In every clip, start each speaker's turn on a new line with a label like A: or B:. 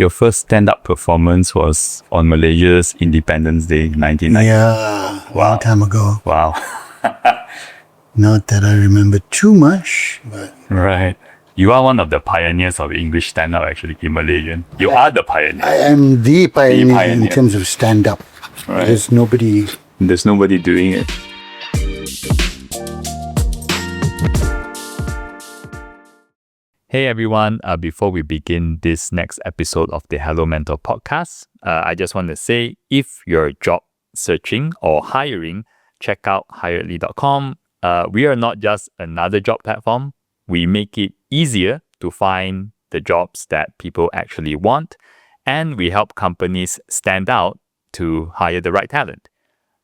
A: your first stand-up performance was on Malaysia's Independence Day, 1990.
B: Yeah, long time ago.
A: Wow.
B: Not that I remember too much, but
A: Right. You are one of the pioneers of English stand-up actually in Malaysian. You are the pioneer.
B: I am the pioneer, in
A: pioneer.
B: terms of stand-up.
A: Right.
B: There's nobody.
A: There's nobody doing it. Hey everyone, before we begin this next episode of the Hello Mentor podcast, I just want to say if you're job searching or hiring, check out hiredly.com. We are not just another job platform. We make it easier to find the jobs that people actually want, and we help companies stand out to hire the right talent.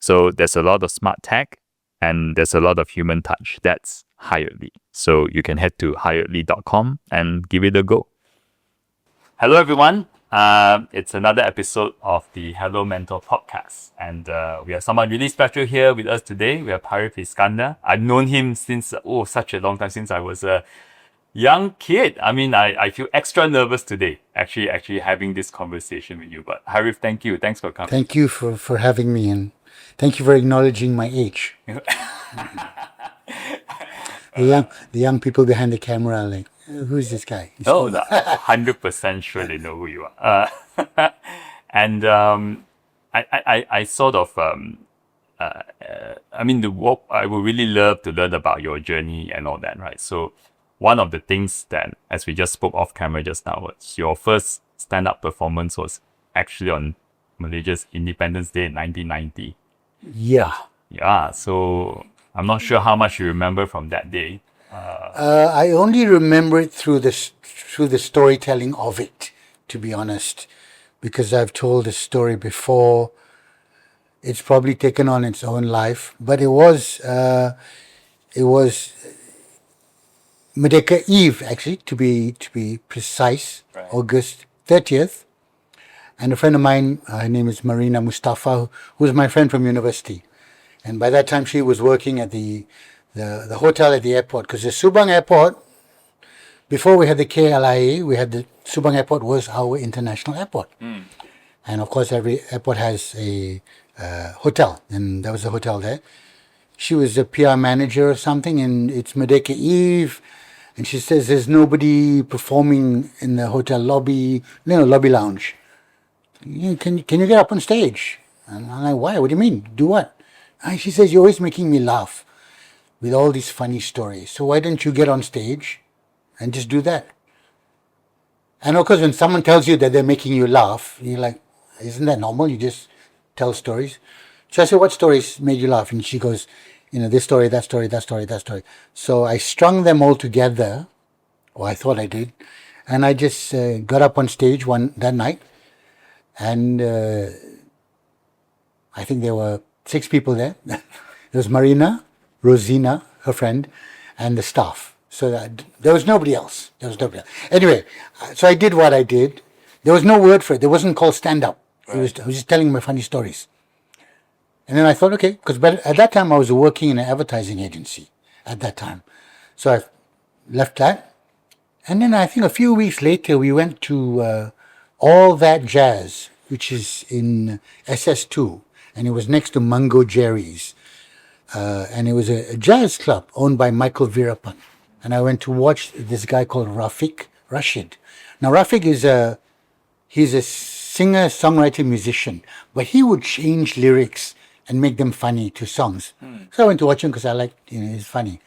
A: So there's a lot of smart tech and there's a lot of human touch. That's Hiredly. So you can head to hiredly.com and give it a go. Hello everyone. It's another episode of the Hello Mentor podcast. And we have someone really special here with us today. We have Harith Iskander. I've known him since, such a long time, since I was a young kid. I mean, I feel extra nervous today, actually having this conversation with you. But Harith, thank you. Thanks for coming.
B: Thank you for having me, and thank you for acknowledging my age. The young people behind the camera are like, who's this guy?
A: Oh, 100% sure they know who you are. And I sort of, I would really love to learn about your journey and all that, right? So one of the things that, as we just spoke off camera just now, was your first stand-up performance was actually on Malaysia's Independence Day in 1990.
B: Yeah.
A: Yeah, so I'm not sure how much you remember from that day.
B: I only remember it through the storytelling of it, to be honest, because I've told the story before. It's probably taken on its own life, but it was Merdeka Eve, actually, to be precise, right. August 30th. And a friend of mine, her name is Marina Mustafa, who was my friend from university. And by that time, she was working at the hotel at the airport, because the Subang Airport, before we had the KLIA, we had the Subang Airport was our international airport. And of course, every airport has a hotel, and there was a hotel there. She was a PR manager or something, and it's Merdeka Eve, and she says there's nobody performing in the hotel lobby, lobby lounge. Can you get up on stage? And I'm like, why? What do you mean? Do what? And she says, you're always making me laugh with all these funny stories. So why don't you get on stage and just do that? And of course, when someone tells you that they're making you laugh, you're like, isn't that normal? You just tell stories. So I said, what stories made you laugh? And she goes, this story, that story, that story, that story. So I strung them all together, or I thought I did. And I just got up on stage that night. And I think there were 6 people there. There was Marina, Rosina, her friend, and the staff. So there was nobody else. Anyway, so I did what I did. There was no word for it. It wasn't called stand-up. Right. I was just telling my funny stories. And then I thought, okay, because at that time I was working in an advertising agency at that time. So I left that. And then I think a few weeks later, we went to All That Jazz, which is in SS2. And it was next to Mango Jerry's. And it was a jazz club owned by Michael Veerapan. And I went to watch this guy called Rashid. Now, Rafiq he's a singer, songwriter, musician, but he would change lyrics and make them funny to songs. So I went to watch him because I liked, he's funny.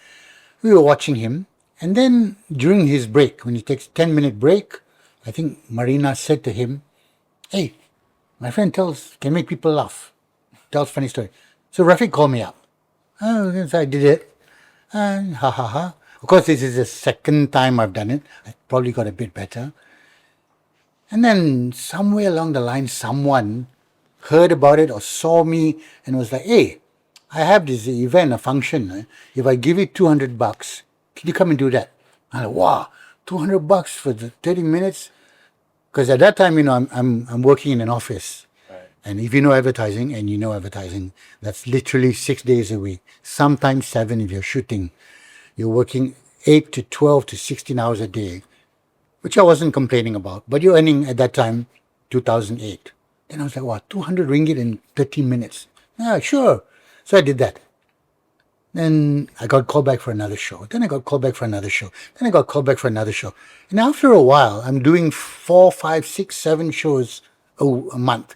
B: We were watching him. And then during his break, when he takes a 10-minute break, I think Marina said to him, hey, my friend can make people laugh. Tells funny story. So Rafiq called me up. So I did it. Ha ha ha. Of course, this is the second time I've done it. I probably got a bit better. And then somewhere along the line, someone heard about it or saw me and was like, hey, I have this event, a function. If I give you $200, can you come and do that? I'm like, wow, $200 for the 30 minutes? Because at that time, I'm working in an office. And if you know advertising, that's literally 6 days a week, sometimes 7 if you're shooting. You're working 8 to 12 to 16 hours a day. which I wasn't complaining about. But you're earning at that time 2008. Then I was like, wow, 200 ringgit in 30 minutes. Yeah, sure. So I did that. Then I got called back for another show. Then I got called back for another show. Then I got called back for another show. And after a while, I'm doing 4, 5, 6, 7 shows a month,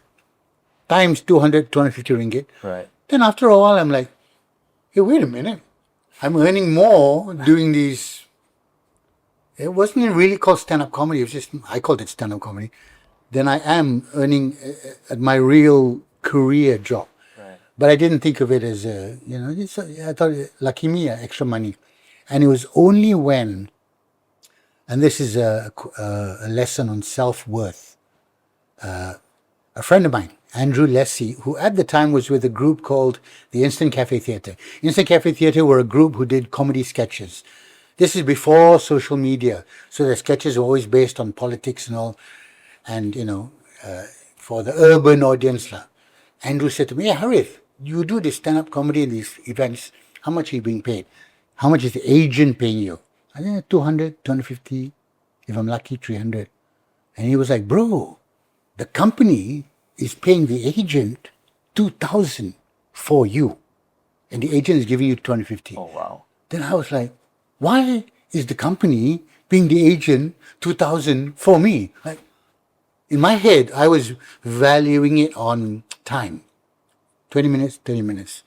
B: times 200, 250 ringgit.
A: Right.
B: Then after a while, I'm like, hey, wait a minute. I'm earning more doing these. It wasn't really called stand-up comedy. It was just, I called it stand-up comedy. Then I am earning at my real career job.
A: Right.
B: But I didn't think of it as I thought, lucky me, extra money. And it was only when, and this is a lesson on self-worth, a friend of mine, Andrew Lessie, who at the time was with a group called the Instant Cafe Theatre. Instant Cafe Theatre were a group who did comedy sketches. This is before social media, so the sketches were always based on politics and all. And, for the urban audience. Andrew said to me, yeah, Harith, you do this stand-up comedy in these events. How much are you being paid? How much is the agent paying you? I think 200, 250, if I'm lucky, 300. And he was like, bro, the company is paying the agent 2,000 for you. And the agent is giving you 250.
A: Oh, wow.
B: Then I was like, why is the company paying the agent 2,000 for me? Like, in my head, I was valuing it on time. 20 minutes, 30 minutes.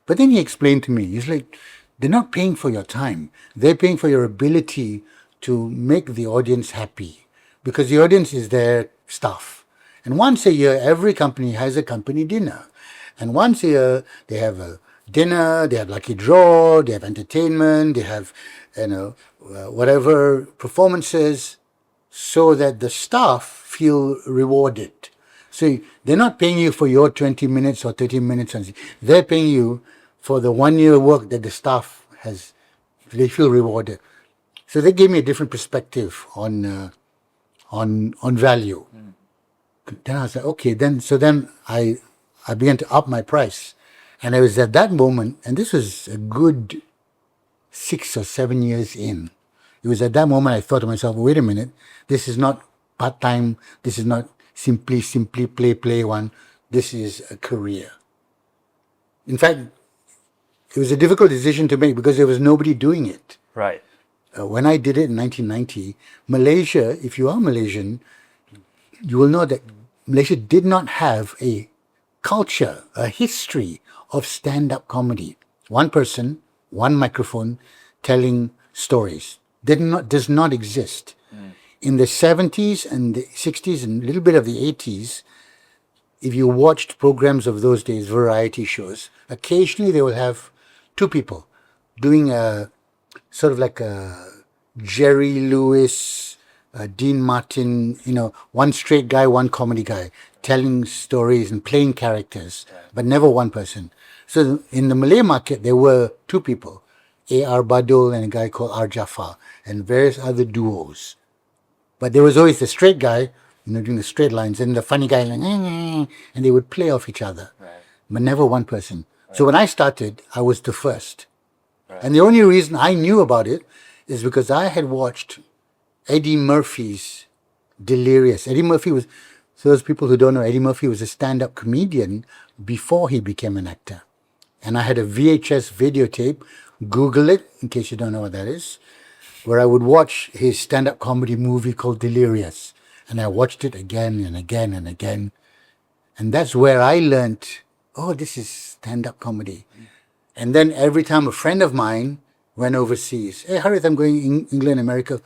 B: But then he explained to me, he's like, they're not paying for your time. They're paying for your ability to make the audience happy. Because the audience is their staff. And once a year, every company has a company dinner. And once a year, they have a dinner, they have lucky draw, they have entertainment, they have, whatever performances, so that the staff feel rewarded. So they're not paying you for your 20 minutes or 30 minutes. They're paying you for the 1 year work that the staff has. They feel rewarded. So they gave me a different perspective on value. Then I was like, okay, then I began to up my price. And it was at that moment, and this was a good 6 or 7 years in. It was at that moment I thought to myself, wait a minute, this is not part-time, this is not simply play one, this is a career. In fact, it was a difficult decision to make because there was nobody doing it.
A: Right.
B: When I did it in 1990, Malaysia, if you are Malaysian, you will know that Malaysia did not have a culture, a history of stand-up comedy. One person, one microphone, telling stories. Does not exist. In the 70s and the 60s and a little bit of the 80s, if you watched programs of those days, variety shows, occasionally they will have two people doing a sort of like a Jerry Lewis, Dean Martin, one straight guy, one comedy guy, telling stories and playing characters, but never one person. So in the Malay market, there were two people, A.R. Badul and a guy called R. Jafar, and various other duos. But there was always the straight guy, doing the straight lines, and the funny guy, like, and they would play off each other, but never one person. So when I started, I was the first. And the only reason I knew about it is because I had watched Eddie Murphy's Delirious. Eddie Murphy was, for those people who don't know, Eddie Murphy was a stand-up comedian before he became an actor. And I had a VHS videotape, Google it, in case you don't know what that is, where I would watch his stand-up comedy movie called Delirious. And I watched it again and again and again. And that's where I learned, oh, this is stand-up comedy. And then every time a friend of mine went overseas, hey, Harith, I'm going to England, America,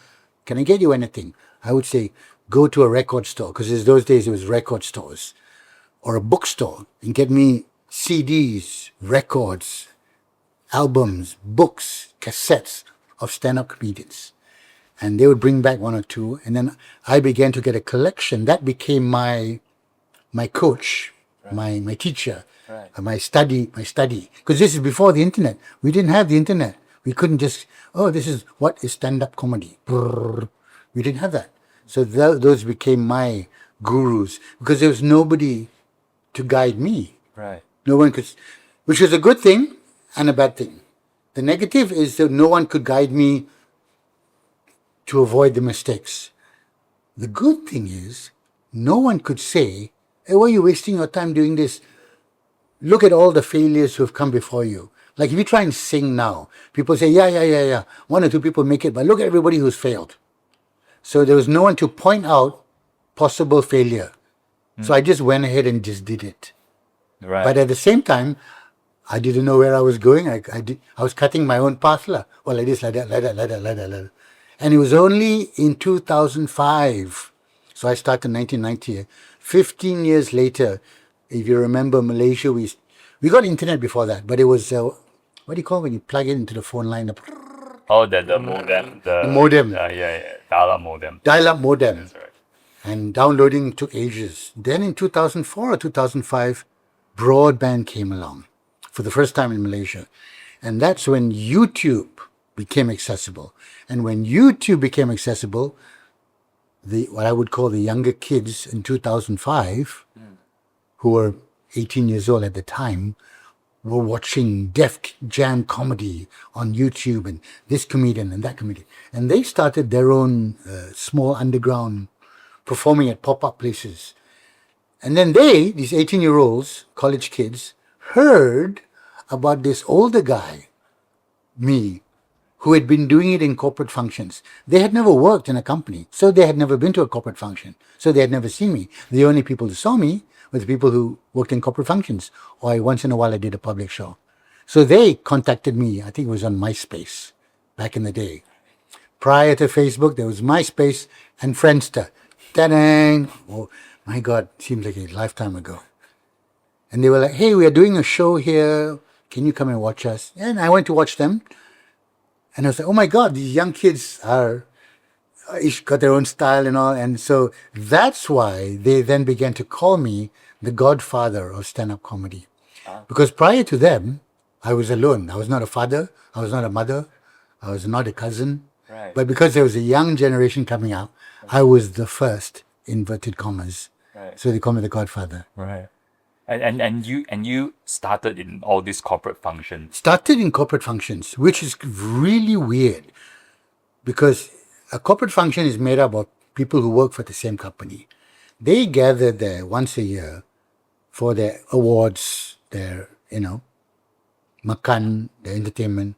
B: can I get you anything? I would say, go to a record store, because in those days it was record stores, or a bookstore, and get me CDs, records, albums, books, cassettes of stand-up comedians. And they would bring back one or two, and then I began to get a collection. That became my coach, my teacher, my study. Because this is before the internet. We didn't have the internet. We couldn't just, this is what is stand-up comedy. Brrr. We didn't have that. So those became my gurus, because there was nobody to guide me.
A: Right.
B: No one could, which was a good thing and a bad thing. The negative is that no one could guide me to avoid the mistakes. The good thing is, no one could say, hey, why are you wasting your time doing this? Look at all the failures who have come before you. Like if you try and sing now, people say, yeah. One or two people make it, but look at everybody who's failed. So there was no one to point out possible failure. So I just went ahead and just did it.
A: Right.
B: But at the same time, I didn't know where I was going. I was cutting my own path. Well, like this, like that. And it was only in 2005. So I started in 1990. 15 years later, if you remember Malaysia, we got internet before that, but it was, what do you call it when you plug it into the phone line?
A: Oh, the modem. The
B: modem.
A: Yeah. Dial-up modem.
B: Dial-up modem.
A: That's right.
B: And downloading took ages. Then in 2004 or 2005, broadband came along for the first time in Malaysia. And that's when YouTube became accessible. And when YouTube became accessible, what I would call the younger kids in 2005, who were 18 years old at the time, were watching Def Jam comedy on YouTube and this comedian and that comedian. And they started their own small underground performing at pop-up places. And then these 18-year-olds, college kids, heard about this older guy, me, who had been doing it in corporate functions. They had never worked in a company, so they had never been to a corporate function. So they had never seen me. The only people who saw me were the people who worked in corporate functions, or once in a while I did a public show. So they contacted me, I think it was on MySpace back in the day. Prior to Facebook, there was MySpace and Friendster. Ta-dang! Oh, my God, seems like a lifetime ago. And they were like, hey, we are doing a show here. Can you come and watch us? And I went to watch them. And I was like, oh my God, these young kids are, each got their own style and all. And so that's why they then began to call me the Godfather of stand-up comedy. Because prior to them, I was alone. I was not a father. I was not a mother. I was not a cousin.
A: Right.
B: But because there was a young generation coming up, I was the first, inverted commas.
A: Right.
B: So they call me the Godfather.
A: Right. And you started in all these corporate functions.
B: Started in corporate functions, which is really weird because a corporate function is made up of people who work for the same company. They gather there once a year for their awards, their, makan, their entertainment.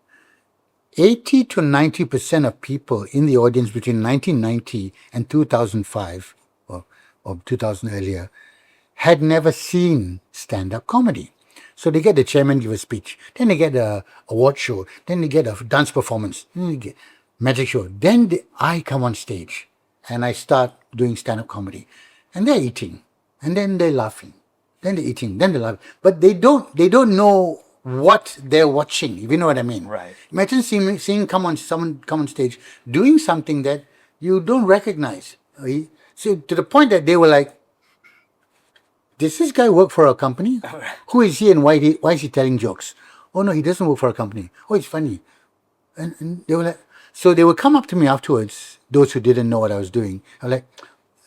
B: 80 to 90% of people in the audience between 1990 and 2005, or 2000 earlier, had never seen stand-up comedy. So they get the chairman give a speech, then they get a award show, then they get a dance performance, then they get magic show. Then I come on stage and I start doing stand-up comedy. And they're eating, and then they're laughing, then they're eating, then they're laughing. But they don't know what they're watching, if you know what I mean.
A: Right.
B: Imagine seeing someone come on stage doing something that you don't recognize. So to the point that they were like, does this guy work for our company? Who is he and why is he telling jokes? Oh no, he doesn't work for our company. Oh, it's funny. And they were like, so they would come up to me afterwards, those who didn't know what I was doing. I was like,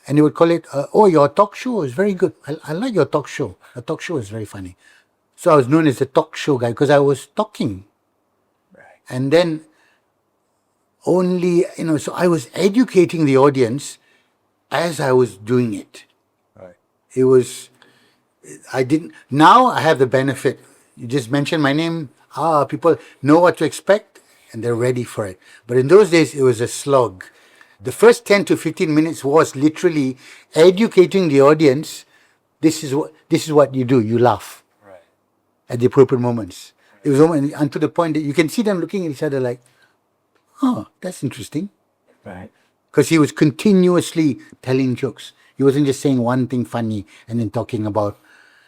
B: and they would call it, oh, your talk show is very good. I like your talk show. Your talk show is very funny. So I was known as the talk show guy because I was talking.
A: Right.
B: And then only, so I was educating the audience as I was doing it.
A: Right.
B: It was, now I have the benefit. You just mention my name, people know what to expect and they're ready for it. But in those days, it was a slog. The first 10 to 15 minutes was literally educating the audience. This is what you do. You laugh at the appropriate moments. It was unto the point that you can see them looking at each other like, oh, that's interesting.
A: Right.
B: Because he was continuously telling jokes. He wasn't just saying one thing funny and then talking about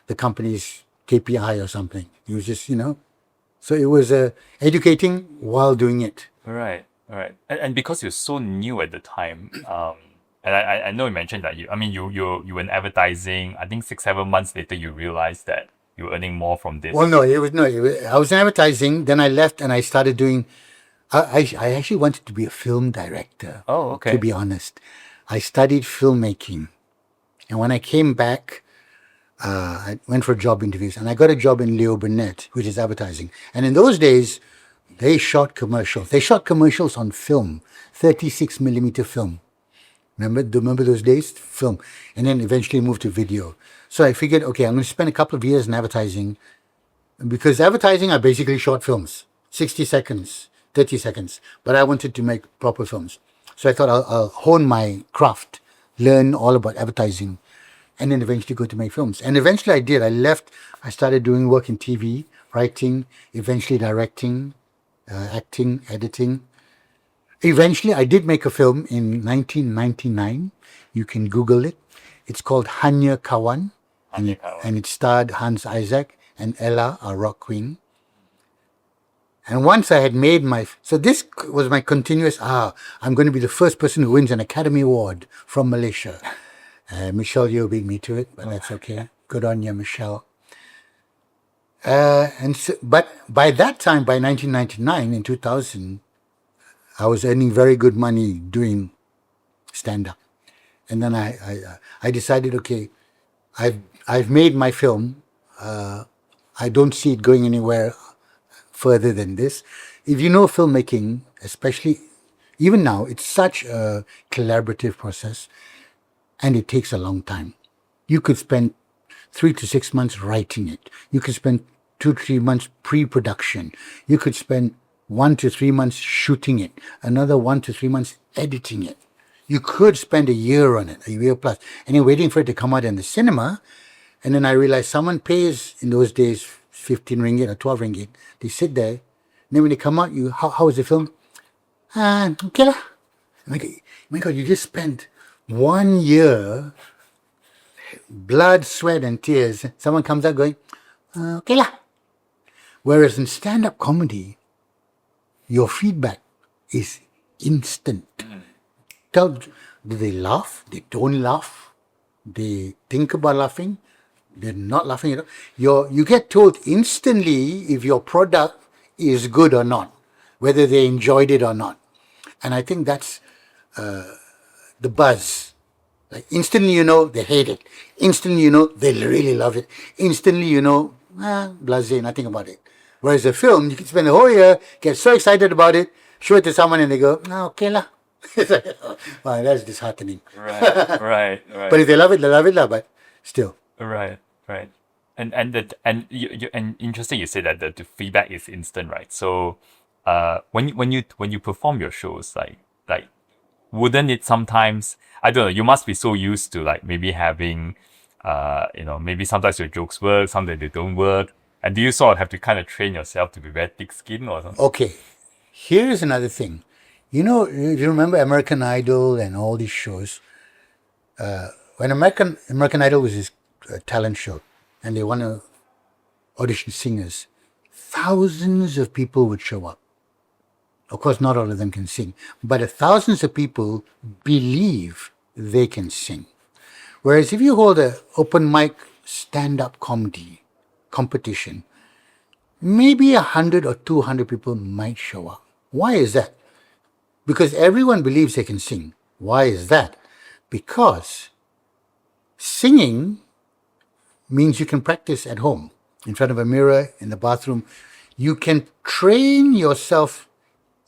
B: the company's KPI or something. He was just, So it was educating while doing it.
A: Right. And because you're so new at the time, and I know you mentioned that you were in advertising. I think 6-7 months later you realized that you were earning more from this.
B: Well, I was in advertising. Then I left and I started doing. I actually wanted to be a film director.
A: Oh, okay.
B: To be honest, I studied filmmaking, and when I came back, I went for job interviews, and I got a job in Leo Burnett, which is advertising. And in those days, they shot commercials. They shot commercials on film, 36 millimeter film. Remember those days? Film. And then eventually moved to video. So I figured, okay, I'm going to spend a couple of years in advertising, because advertising are basically short films, 60 seconds, 30 seconds. But I wanted to make proper films. So I thought I'll hone my craft, learn all about advertising, and then eventually go to make films. And eventually I did. I left. I started doing work in TV, writing, eventually directing, acting, editing. Eventually, I did make a film in 1999. You can Google it. It's called Hanya Kawan. And it starred Hans Isaac and Ella, our rock queen. And once I had made so this was my continuous, I'm going to be the first person who wins an Academy Award from Malaysia. Michelle Yeoh beat me to it, but that's okay. Good on you, Michelle. But by that time, by 1999 and 2000, I was earning very good money doing stand-up. And then I decided, okay, I've made my film. I don't see it going anywhere further than this. If you know filmmaking, especially even now, it's such a collaborative process, and it takes a long time. You could spend 3 to 6 months writing it. You could spend 2 to 3 months pre-production. You could spend 1 to 3 months shooting it, another 1 to 3 months editing it. You could spend a year on it, a year plus, and you're waiting for it to come out in the cinema. And then I realized someone pays, in those days, 15 ringgit or 12 ringgit. They sit there, and then when they come out, how was the film? Okay lah. My God, you just spent 1 year, blood, sweat, and tears. Someone comes out going, okay lah. Whereas in stand-up comedy, your feedback is instant. Do they laugh? They don't laugh. They think about laughing. They're not laughing at all. You get told instantly if your product is good or not, whether they enjoyed it or not. And I think that's the buzz. Like instantly you know they hate it. Instantly you know they really love it. Instantly you know, blasé, nothing about it. Whereas a film, you can spend the whole year, get so excited about it, show it to someone and they go, okay lah. Wow, that's disheartening.
A: Right.
B: But if they love it, lah, but still.
A: Right. And interesting you say that the feedback is instant, right? So when you perform your shows, like wouldn't it sometimes, I don't know, you must be so used to like maybe having maybe sometimes your jokes work, sometimes they don't work. And do you sort of have to kind of train yourself to be very thick-skinned or something?
B: Okay, here's another thing. You know, if you remember American Idol and all these shows, when American Idol was this talent show, and they want to audition singers, thousands of people would show up. Of course, not all of them can sing, but thousands of people believe they can sing. Whereas if you hold an open mic stand-up comedy competition, maybe 100 or 200 people might show up. Why is that? Because everyone believes they can sing. Why is that? Because singing means you can practice at home, in front of a mirror, in the bathroom. You can train yourself,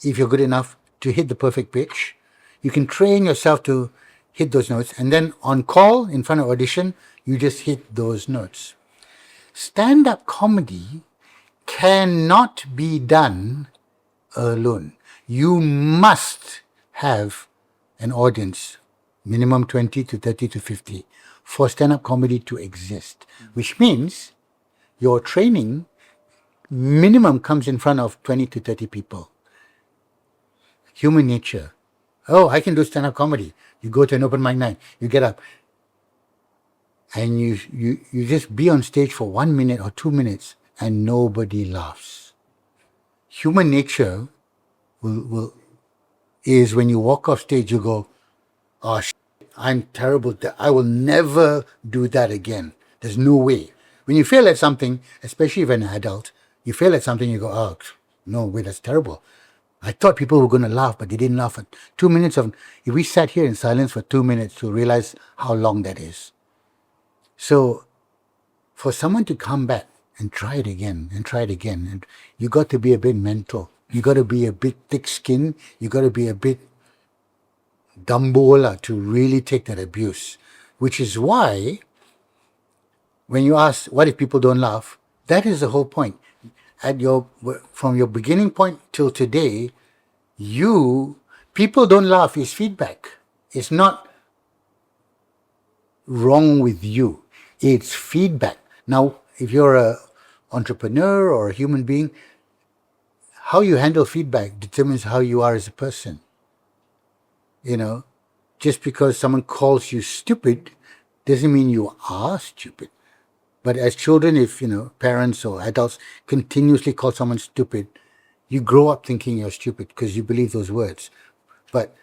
B: if you're good enough, to hit the perfect pitch. You can train yourself to hit those notes. And then on call, in front of audition, you just hit those notes. Stand-up comedy cannot be done alone. You must have an audience, minimum 20 to 30 to 50, for stand-up comedy to exist, which means your training minimum comes in front of 20 to 30 people. Human nature. Oh, I can do stand-up comedy. You go to an open mic night, you get up, and you just be on stage for 1 minute or 2 minutes and nobody laughs. Human nature is when you walk off stage, you go, oh, I'm terrible. I will never do that again. There's no way. When you fail at something, especially if you're an adult, you fail at something, you go, oh, no way, that's terrible. I thought people were going to laugh, but they didn't laugh at 2 minutes of. If we sat here in silence for 2 minutes to realize how long that is. So for someone to come back and try it again, and you got to be a bit mental. You got to be a bit thick-skinned. You got to be a bit dumbo to really take that abuse, which is why when you ask, what if people don't laugh? That is the whole point. From your beginning point till today, people don't laugh is feedback. It's not wrong with you. It's feedback. Now, if you're a entrepreneur or a human being, how you handle feedback determines how you are as a person. Just because someone calls you stupid doesn't mean you are stupid. But as children, if, parents or adults continuously call someone stupid, you grow up thinking you're stupid because you believe those words. But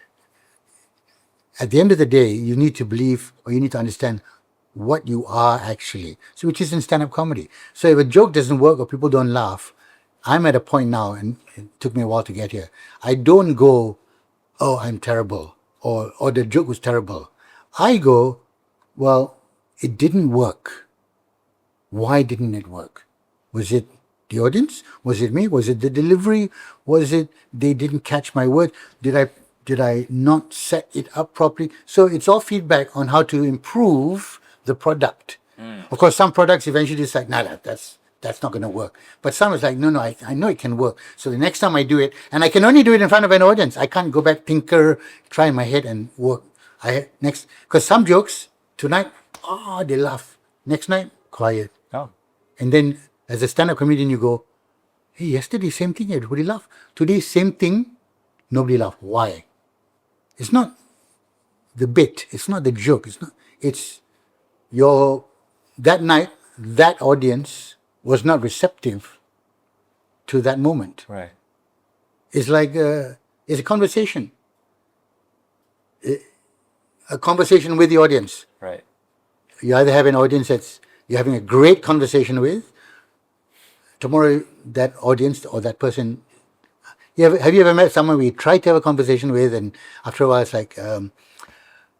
B: at the end of the day, you need to believe, or you need to understand what you are actually. So, which is in stand-up comedy. So if a joke doesn't work or people don't laugh, I'm at a point now, and it took me a while to get here. I don't go, oh, I'm terrible, or the joke was terrible. I go, well, it didn't work. Why didn't it work? Was it the audience? Was it me? Was it the delivery? Was it they didn't catch my word? Did I not set it up properly? So it's all feedback on how to improve the product. Of course, some products eventually it's like, nah, that's not going to work. But some is like, no, I know it can work. So the next time I do it, and I can only do it in front of an audience. I can't go back, tinker, try in my head and work. Because some jokes tonight, they laugh. Next night, quiet.
A: Oh.
B: And then as a stand-up comedian, you go, hey, yesterday, same thing, everybody laughed. Today, same thing, nobody laughed. Why? It's not the bit. It's not the joke. It's that night, that audience was not receptive to that moment.
A: Right.
B: It's like, it's a conversation. A conversation with the audience.
A: Right.
B: You either have an audience that's you're having a great conversation with. Tomorrow, that audience or that person, have you ever met someone we tried to have a conversation with, and after a while it's like,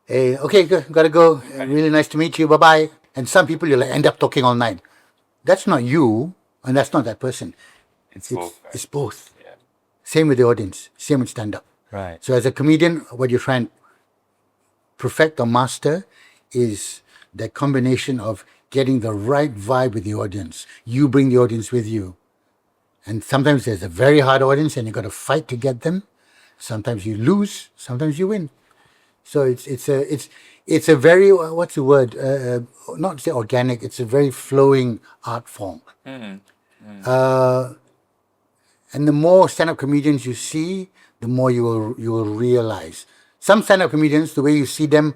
B: hey, okay, gotta go. Really nice to meet you. Bye bye. And some people you'll end up talking all night. That's not you, and that's not that person.
A: It's both. Right?
B: It's both.
A: Yeah.
B: Same with the audience. Same with stand-up.
A: Right.
B: So as a comedian, what you try and perfect or master is that combination of getting the right vibe with the audience. You bring the audience with you. And sometimes there's a very hard audience and you got to fight to get them. Sometimes you lose, sometimes you win. So it's a very, what's the word? Not to say organic, it's a very flowing art form. And the more stand-up comedians you see, the more you will realize. Some stand-up comedians, the way you see them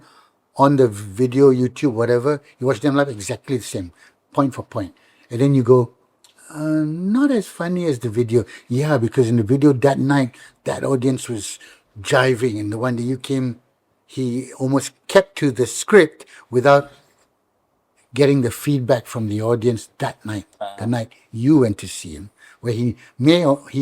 B: on the video, YouTube, whatever, you watch them live exactly the same, point for point. And then you go, not as funny as the video. Yeah, because in the video that night, that audience was jiving, and the one that you came, he almost kept to the script without getting the feedback from the audience that night, the night you went to see him, where he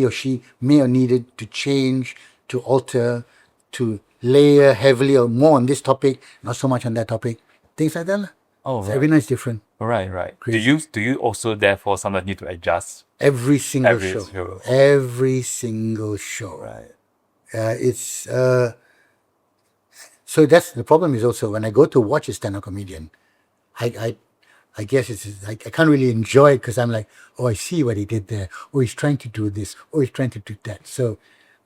B: or she may have needed to change, to alter, to layer heavily or more on this topic, not so much on that topic, things like that.
A: Oh,
B: So
A: right.
B: every night's different.
A: Right.
B: Crazy.
A: Do you also therefore sometimes need to adjust?
B: Every single
A: Every
B: show.
A: show.
B: Every single show.
A: Right.
B: So that's the problem. Is also when I go to watch a stand-up comedian, I guess I can't really enjoy it because I'm like, oh, I see what he did there. Oh, he's trying to do this. Oh, he's trying to do that. So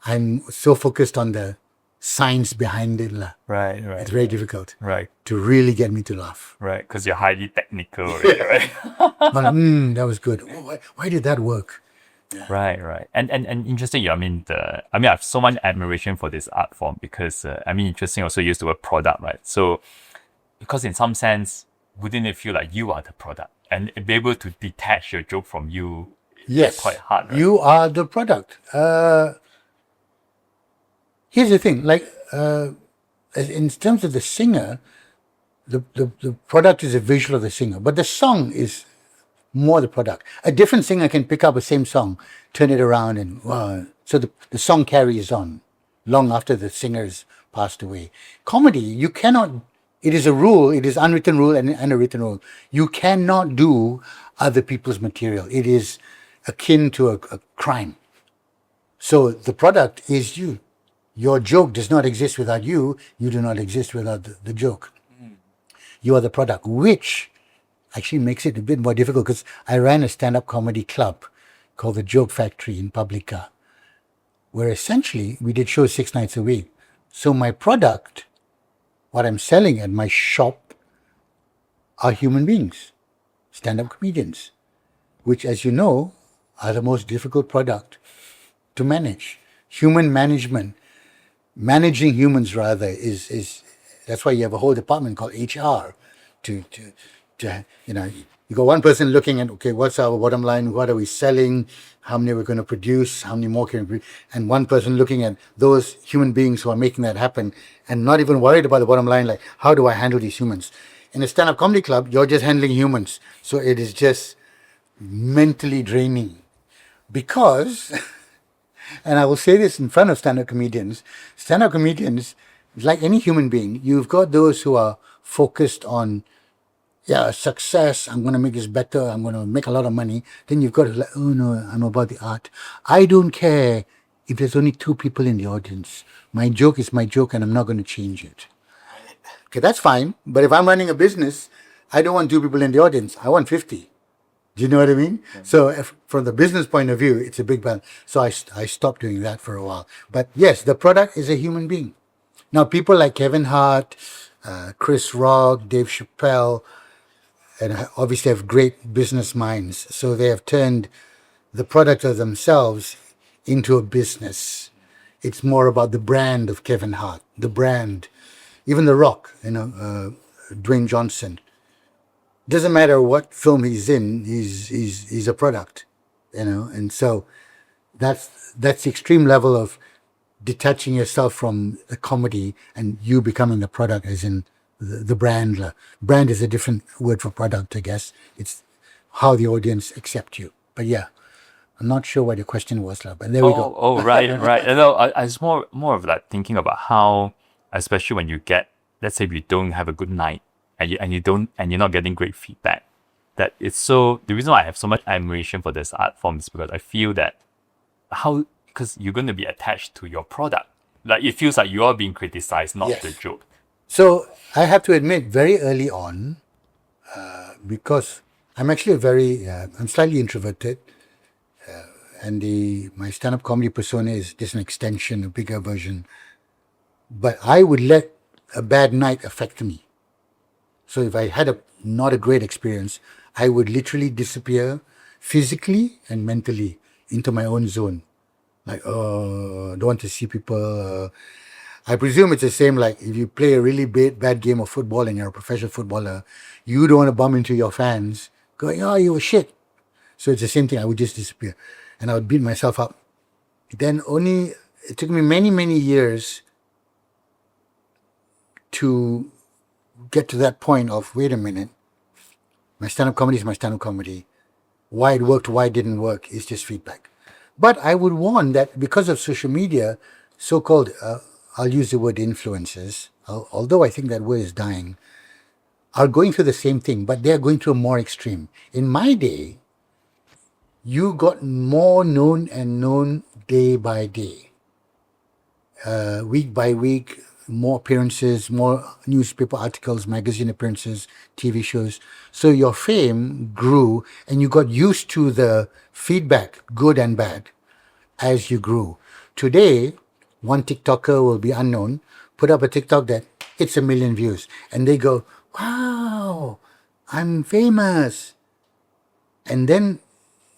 B: I'm so focused on the science behind it.
A: Right.
B: It's very difficult
A: Right.
B: to really get me to laugh.
A: Right. Because you're highly technical, right?
B: But that was good. Oh, why did that work?
A: Right. And interesting. I mean, I have so much admiration for this art form because interesting. Also use the word product, right? So, because in some sense, wouldn't it feel like you are the product and be able to detach your joke from you?
B: Yes,
A: is quite hard. Right?
B: You are the product. Here's the thing, like in terms of the singer, the product is a visual of the singer, but the song is more the product. A different singer can pick up the same song, turn it around, and so the song carries on long after the singer's passed away. Comedy, you cannot. It is a rule. It is unwritten rule and a written rule. You cannot do other people's material. It is akin to a crime. So the product is you. Your joke does not exist without you. You do not exist without the joke. You are the product, which actually makes it a bit more difficult because I ran a stand-up comedy club called the Joke Factory in Publica, where essentially we did shows 6 nights a week. So my product, what I'm selling at my shop, are human beings, stand-up comedians, which, as you know, are the most difficult product to manage. Human management, managing humans rather, is that's why you have a whole department called HR to you got one person looking at, okay, what's our bottom line, what are we selling, how many we're going to produce, how many more can we produce, and one person looking at those human beings who are making that happen and not even worried about the bottom line, like how do I handle these humans. In a stand-up comedy club, you're just handling humans, so it is just mentally draining because and I will say this in front of stand-up comedians, like any human being, you've got those who are focused on success, I'm going to make this better, I'm going to make a lot of money. Then you've got to like, oh no, I'm about the art. I don't care if there's only 2 people in the audience. My joke is my joke and I'm not going to change it. Okay, that's fine. But if I'm running a business, I don't want 2 people in the audience. I want 50. Do you know what I mean? So from the business point of view, it's a big balance. So I stopped doing that for a while. But yes, the product is a human being. Now, people like Kevin Hart, Chris Rock, Dave Chappelle, and obviously have great business minds. So they have turned the product of themselves into a business. It's more about the brand of Kevin Hart, the brand. Even The Rock, Dwayne Johnson. Doesn't matter what film he's in, he's a product, and so that's the extreme level of detaching yourself from the comedy and you becoming the product, as in the brand. Brand is a different word for product, I guess. It's how the audience accept you. But yeah, I'm not sure what your question was, but there we go.
A: Oh, right, right. I was more of like thinking about how, especially when you get, let's say, you don't have a good night and you're not getting great feedback. That it's so the reason why I have so much admiration for this art form is because I feel that because you're going to be attached to your product. Like it feels like you are being criticized, not the joke.
B: So I have to admit, very early on, because I'm actually I'm slightly introverted, and my stand-up comedy persona is just an extension, a bigger version. But I would let a bad night affect me. So if I had not a great experience, I would literally disappear physically and mentally into my own zone. Like, don't want to see people. I presume it's the same, like if you play a really bad game of football and you're a professional footballer, you don't want to bump into your fans going, oh, you were shit. So it's the same thing. I would just disappear and I would beat myself up. Then it took me many, many years to get to that point of, wait a minute, my stand-up comedy is my stand-up comedy. Why it worked, why it didn't work is just feedback. But I would warn that because of social media, so-called, I'll use the word influencers, although I think that word is dying, are going through the same thing, but they're going through a more extreme. In my day, you got more known and known day by day, week by week, more appearances, more newspaper articles, magazine appearances, TV shows. So your fame grew and you got used to the feedback, good and bad, as you grew. Today, one TikToker will be unknown, put up a TikTok that it's 1 million views, and they go, wow, I'm famous. And then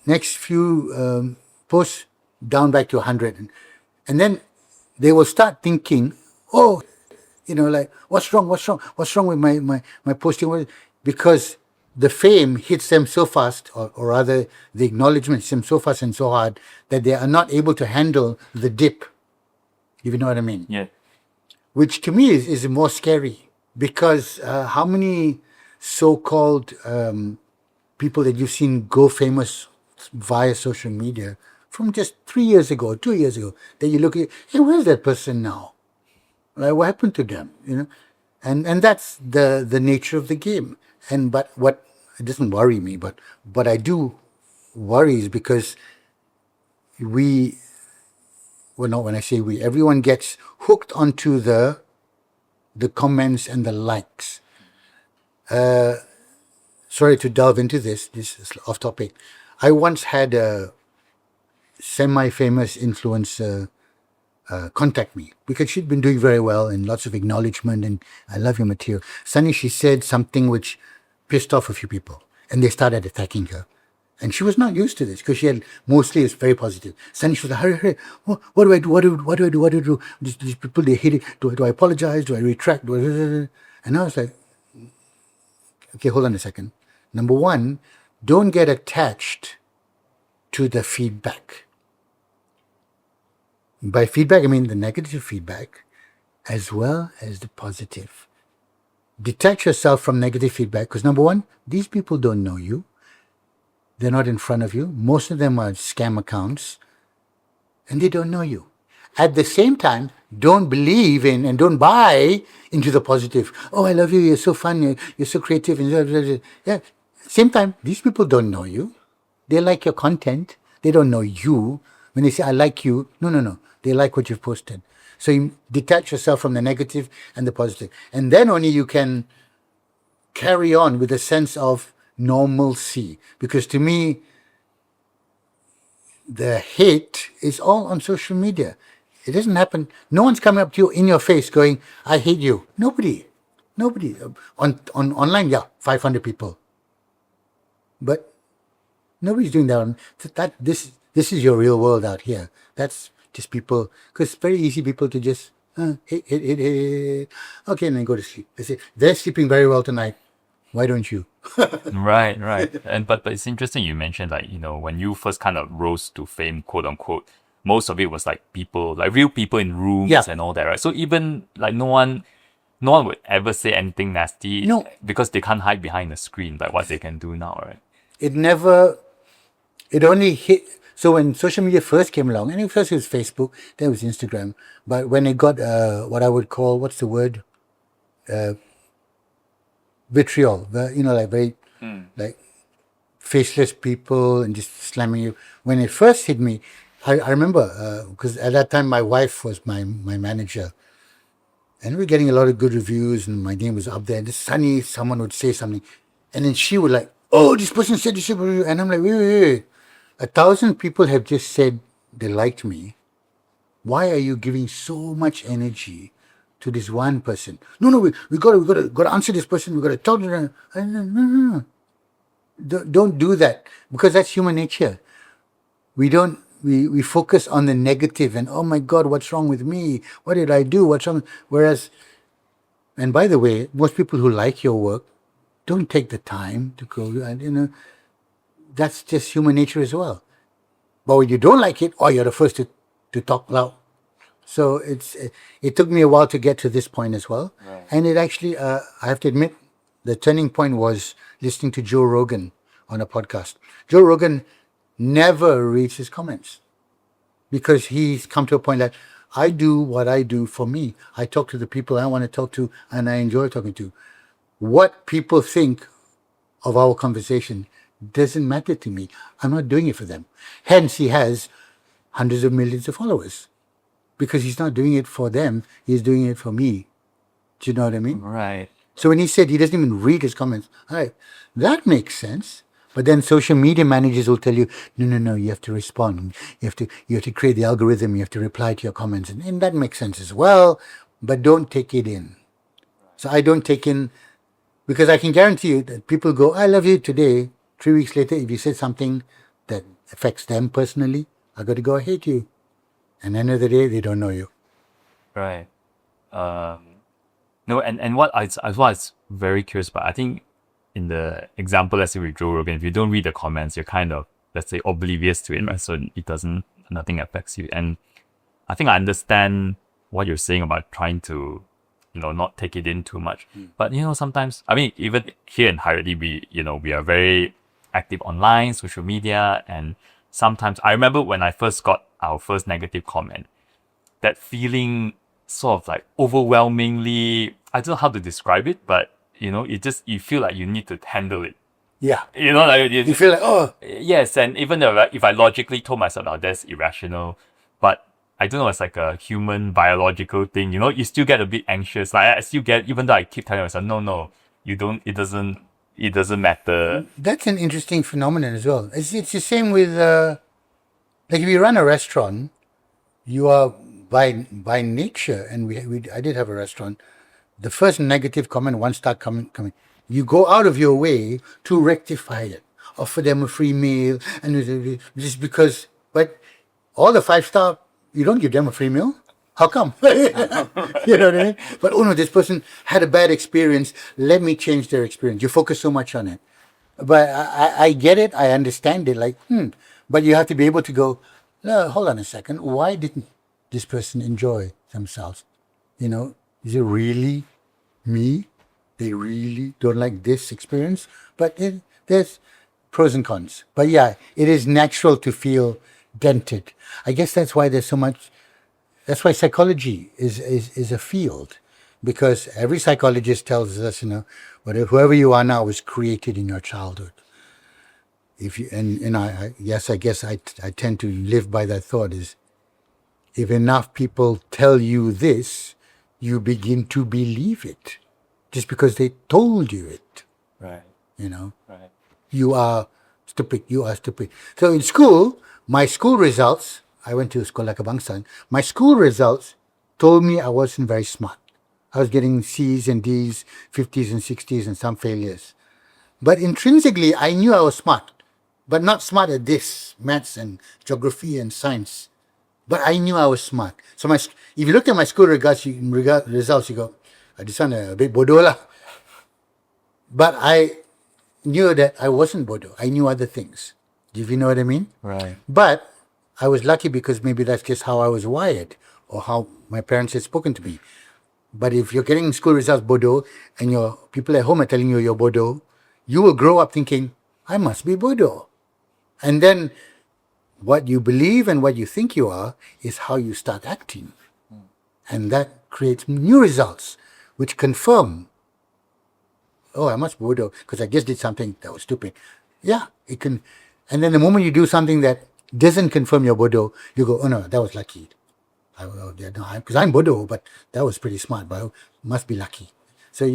B: next few posts down back to 100. And then they will start thinking, oh, like, what's wrong with my posting? Because the fame hits them so fast, or rather the acknowledgement hits them so fast and so hard that they are not able to handle the dip, if you know what I mean.
A: Yeah.
B: Which to me is more scary, because how many so-called people that you've seen go famous via social media from just 3 years ago, 2 years ago, that you look at, hey, where's that person now? Like, what happened to them? And that's the nature of the game. But what it doesn't worry me, but I do worry is because we well, not when I say we, everyone gets hooked onto the comments and the likes. Sorry to delve into this. This is off topic. I once had a semi-famous influencer contact me because she'd been doing very well and lots of acknowledgement and I love your material. Suddenly she said something which pissed off a few people and they started attacking her. And she was not used to this because she had mostly it's very positive. Suddenly she was like, hurry, what do I do? What do I do? These people, they hate it. Do I apologize? Do I retract? And I was like, okay, hold on a second. Number one, don't get attached to the feedback. By feedback, I mean the negative feedback as well as the positive. Detach yourself from negative feedback because number one, these people don't know you. They're not in front of you. Most of them are scam accounts and they don't know you. At the same time, don't believe in and don't buy into the positive. Oh, I love you. You're so fun. You're so creative. Yeah. Same time, these people don't know you. They like your content. They don't know you. When they say, I like you, no. They like what you've posted. So you detach yourself from the negative and the positive. And then only you can carry on with a sense of normalcy. Because to me, the hate is all on social media. It doesn't happen. No one's coming up to you in your face going, I hate you. Nobody. On online, yeah, 500 people. But nobody's doing that. This is your real world out here. That's just people, because it's very easy people to just, hate. Okay, and then go to sleep. They say, they're sleeping very well tonight. Why don't you?
A: Right. And but it's interesting you mentioned like, when you first kind of rose to fame, quote unquote, most of it was like people, like real people in rooms and all that, right? So even like no one would ever say anything nasty because they can't hide behind the screen, like what they can do now, right?
B: It only hit. So when social media first came along, and first it was Facebook, then it was Instagram. But when it got what I would call, what's the word? Vitriol. Like very, like faceless people and just slamming you. When it first hit me, I remember, because at that time my wife was my manager. And we were getting a lot of good reviews and my name was up there. And suddenly someone would say something. And then she would like, oh, this person said this. And I'm like, wait. 1,000 people have just said they liked me. Why are you giving so much energy to this one person? No, we got to answer this person. We got to talk to them. No. Don't do that because that's human nature. We focus on the negative and oh my God, what's wrong with me? What did I do? What's wrong? Whereas, and by the way, most people who like your work don't take the time to go. That's just human nature as well. But when you don't like it, you're the first to talk loud. So it took me a while to get to this point as well. Right. And it actually, I have to admit, the turning point was listening to Joe Rogan on a podcast. Joe Rogan never reads his comments because he's come to a point that I do what I do for me. I talk to the people I want to talk to and I enjoy talking to. What people think of our conversation doesn't matter to me. I'm not doing it for them. Hence, he has hundreds of millions of followers because he's not doing it for them. He's doing it for me. Do you know what I mean?
A: Right.
B: So when he said he doesn't even read his comments, that makes sense. But then social media managers will tell you, no, you have to respond. You have to create the algorithm. You have to reply to your comments. And that makes sense as well. But don't take it in. So I don't take in, because I can guarantee you that people go, I love you today. 3 weeks later, if you say something that affects them personally, I got to go, I hate you. And at the end of the day, they don't know you.
A: Right. No, and what I was very curious about, I think in the example, let's say with Joe Rogan, if you don't read the comments, you're kind of, let's say, oblivious to it, right? So nothing affects you. And I think I understand what you're saying about trying to, not take it in too much. But, sometimes, I mean, even here in Harith, we are very active online, social media, and sometimes, I remember when I first got our first negative comment, that feeling sort of like overwhelmingly, I don't know how to describe it, but you feel like you need to handle it.
B: Yeah.
A: Like
B: you feel like, oh.
A: Yes, and even though if I logically told myself, that's irrational, but I don't know, it's like a human biological thing. You know, you still get a bit anxious. Like I still get, even though I keep telling myself, no, you don't. It doesn't matter.
B: That's an interesting phenomenon as well. It's the same with like if you run a restaurant, you are by nature, and I did have a restaurant. The first negative comment, one start coming, you go out of your way to rectify it, offer them a free meal, and just because. But all the 5-star, you don't give them a free meal. How come? You know what I mean? But oh no, this person had a bad experience. Let me change their experience. You focus so much on it. But I get it. I understand it. Like, but you have to be able to go, no, hold on a second. Why didn't this person enjoy themselves? You know, is it really me? They really don't like this experience? But there's pros and cons. But yeah, it is natural to feel dented. I guess that's why there's so much. That's why psychology is a field, because every psychologist tells us, whoever you are now was created in your childhood. If you and I guess I tend to live by that thought is, if enough people tell you this, you begin to believe it, just because they told you it.
A: Right. Right.
B: You are stupid. You are stupid. So in school, my school results, I went to Sekolah Kebangsaan. My school results told me I wasn't very smart. I was getting C's and D's, 50s and 60s, and some failures. But intrinsically, I knew I was smart, but not smart at this, maths and geography and science. But I knew I was smart. So if you look at my school results, you go, this one a bit bodoh lah. But I knew that I wasn't bodoh. I knew other things. Do you know what I mean?
A: Right.
B: But I was lucky because maybe that's just how I was wired, or how my parents had spoken to me. But if you're getting school results bodoh, and your people at home are telling you you're bodoh, you will grow up thinking, I must be bodoh. And then what you believe and what you think you are is how you start acting. And that creates new results, which confirm, oh, I must be bodoh because I just did something that was stupid. Yeah, it can. And then the moment you do something that doesn't confirm your bodoh, you go, oh no, that was lucky. Because I'm bodoh, but that was pretty smart, but I must be lucky. So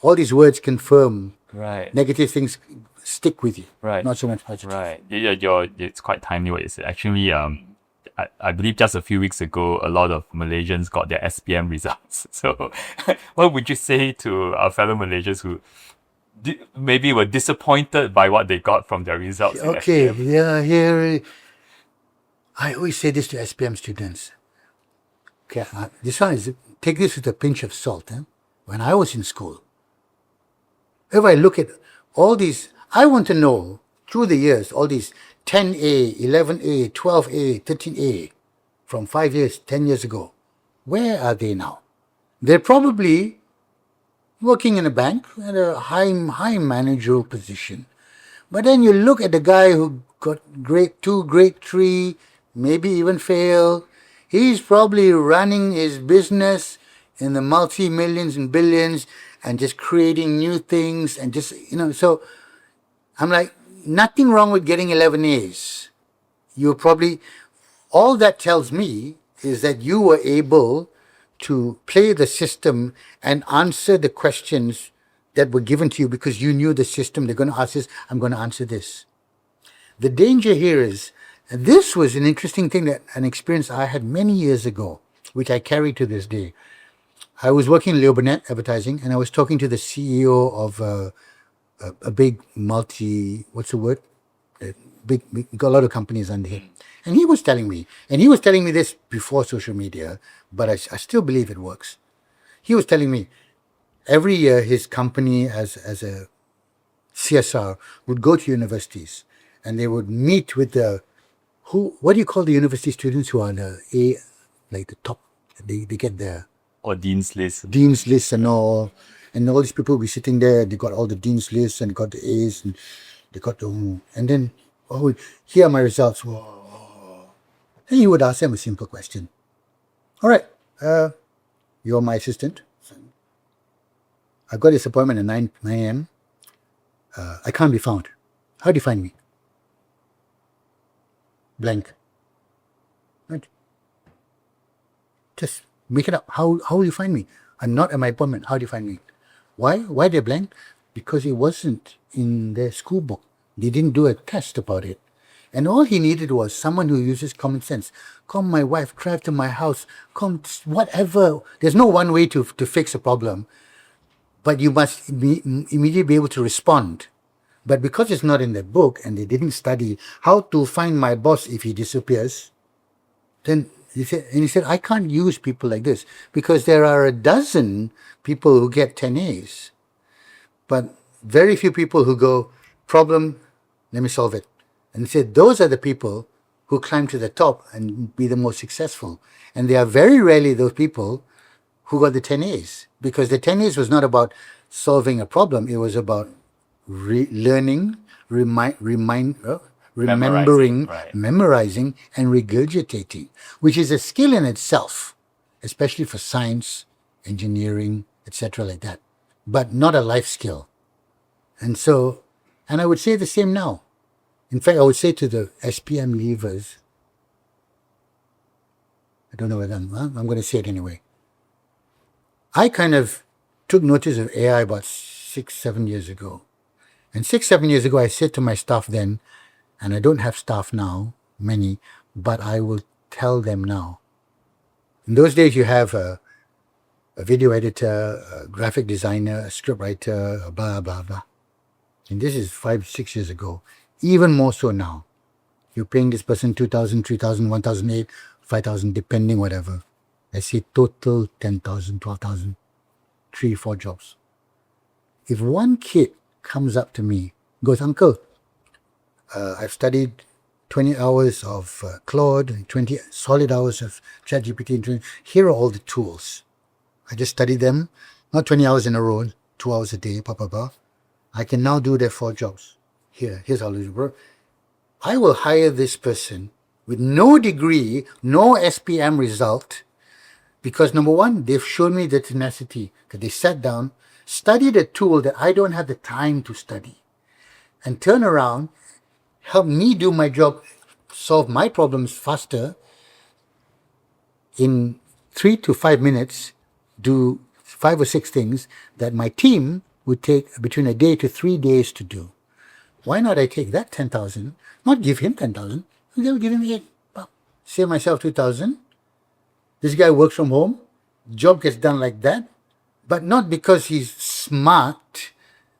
B: all these words confirm.
A: Right.
B: Negative things stick with you.
A: Right.
B: Not so much positive.
A: Right. It's quite timely what you said. Actually, I believe just a few weeks ago, a lot of Malaysians got their SPM results. So what would you say to our fellow Malaysians who maybe were disappointed by what they got from their results?
B: Okay, yeah, here. I always say this to SPM students. Okay, this one is, take this with a pinch of salt. When I was in school, if I look at all these, I want to know through the years, all these 10A, 11A, 12A, 13A from 5 years, 10 years ago, where are they now? They're probably working in a bank at a high managerial position. But then you look at the guy who got grade 2, grade 3, maybe even failed. He's probably running his business in the multi-millions and billions and just creating new things and just, so I'm like, nothing wrong with getting 11 A's. You're probably, all that tells me is that you were able to play the system and answer the questions that were given to you because you knew the system. They're going to ask this, I'm going to answer this. The danger here is, and this was an interesting thing, an experience I had many years ago, which I carry to this day. I was working in Leo Burnett Advertising, and I was talking to the CEO of a big what's the word? Big, got a lot of companies under him. And he was telling me this before social media, but I still believe it works. He was telling me every year his company as a CSR would go to universities and they would meet with what do you call the university students who are the top, they get their
A: or dean's list
B: and all these people will be sitting there, they got all the dean's lists and got the A's and they got and then, here are my results. Whoa. And he would ask them a simple question. All right, you're my assistant. I've got this appointment at 9 a.m. I can't be found. How do you find me? Blank. Right? Just make it up. How will you find me? I'm not at my appointment. How do you find me? Why? Why they're blank? Because it wasn't in their school book. They didn't do a test about it. And all he needed was someone who uses common sense. Call my wife, drive to my house, come, whatever. There's no one way to fix a problem, but you must immediately be able to respond. But because it's not in the book and they didn't study how to find my boss if he disappears, then he said, I can't use people like this because there are a dozen people who get 10 A's, but very few people who go, problem, let me solve it. And he said, those are the people who climb to the top and be the most successful. And they are very rarely those people who got the 10 A's, because the 10 A's was not about solving a problem. It was about learning, remembering,
A: right.
B: memorizing, and regurgitating, which is a skill in itself, especially for science, engineering, etc. like that, but not a life skill. And so, and I would say the same now. In fact, I would say to the SPM leavers, I don't know whether I'm going to say it anyway. I kind of took notice of AI about 6-7 years ago. And 6-7 years ago, I said to my staff then, and I don't have staff now, many, but I will tell them now. In those days, you have a video editor, a graphic designer, a script writer, blah, blah, blah. And this is 5-6 years ago. Even more so now. You're paying this person 2,000, 3,000, 1,008, 5,000, depending whatever. I say total 10,000, 12,000, 3-4 jobs. If one kid comes up to me, goes, Uncle, I've studied 20 hours of Claude, 20 solid hours of ChatGPT. Here are all the tools. I just studied them, not 20 hours in a row, 2 hours a day, blah, blah, blah. I can now do their 4 jobs. Here's how to do it. I will hire this person with no degree, no SPM result, because number one, they've shown me the tenacity, because they sat down, studied a tool that I don't have the time to study, and turn around, help me do my job, solve my problems faster, in 3 to 5 minutes, do 5 or 6 things that my team would take between a day to 3 days to do. Why not I take that 10,000, not give him 10,000, they'll give him 8. Save myself 2,000. This guy works from home, job gets done like that, but not because he's smart,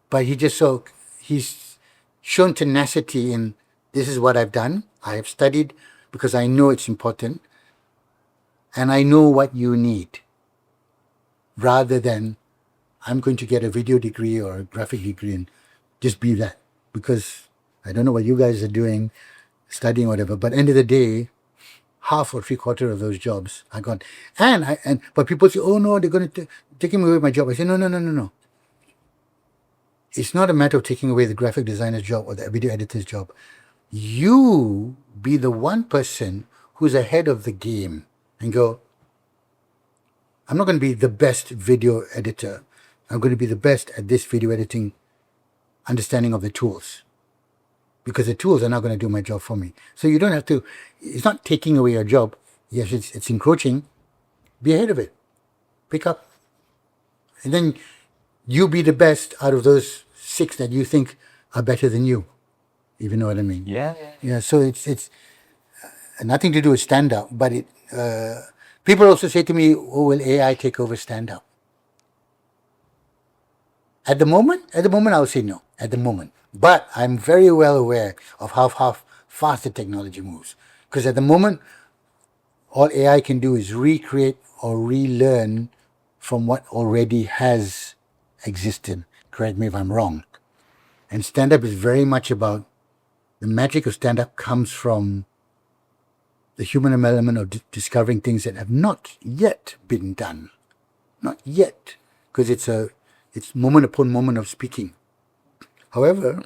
B: but he's shown tenacity in, this is what I've done. I have studied because I know it's important, and I know what you need, rather than I'm going to get a video degree or a graphic degree and just be that. Because I don't know what you guys are doing, studying, whatever, but end of the day, half or 3/4 of those jobs are gone. But people say, oh no, they're going to take away my job. I say, no. It's not a matter of taking away the graphic designer's job or the video editor's job. You be the one person who's ahead of the game and go, I'm not going to be the best video editor. I'm going to be the best at this video editing, understanding of the tools, because the tools are not going to do my job for me. So you don't have to, it's not taking away your job. Yes, it's encroaching. Be ahead of it. Pick up. And then you be the best out of those 6 that you think are better than you. If you know what I mean.
A: Yeah.
B: So it's nothing to do with stand-up, but people also say to me, oh, will AI take over stand-up? At the moment, I'll say no. At the moment. But I'm very well aware of how fast the technology moves. Because at the moment, all AI can do is recreate or relearn from what already has existed. Correct me if I'm wrong. And stand-up is very much about, the magic of stand-up comes from the human element of discovering things that have not yet been done. Not yet. Because it's moment upon moment of speaking. However,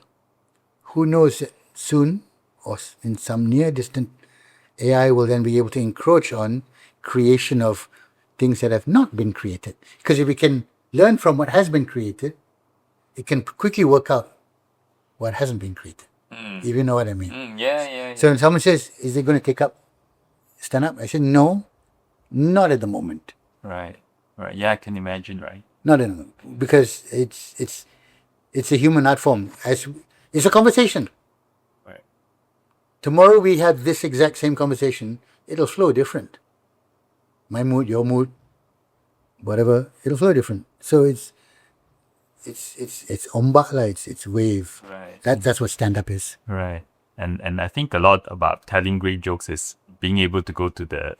B: who knows, soon or in some near distant, AI will then be able to encroach on creation of things that have not been created. Because if we can learn from what has been created, it can quickly work out what hasn't been created. If you know what I mean.
A: Yeah.
B: So when someone says, is it going to take up stand-up? I said, no. Not at the moment.
A: Right. Right. Yeah, I can imagine, right?
B: Not at the moment. Because it's a human art form. It's a conversation.
A: Right.
B: Tomorrow we have this exact same conversation. It'll flow different. My mood, your mood, whatever, it'll flow different. So it's ombak lah, it's wave.
A: Right.
B: That's what stand up is.
A: Right. And I think a lot about telling great jokes is being able to go to the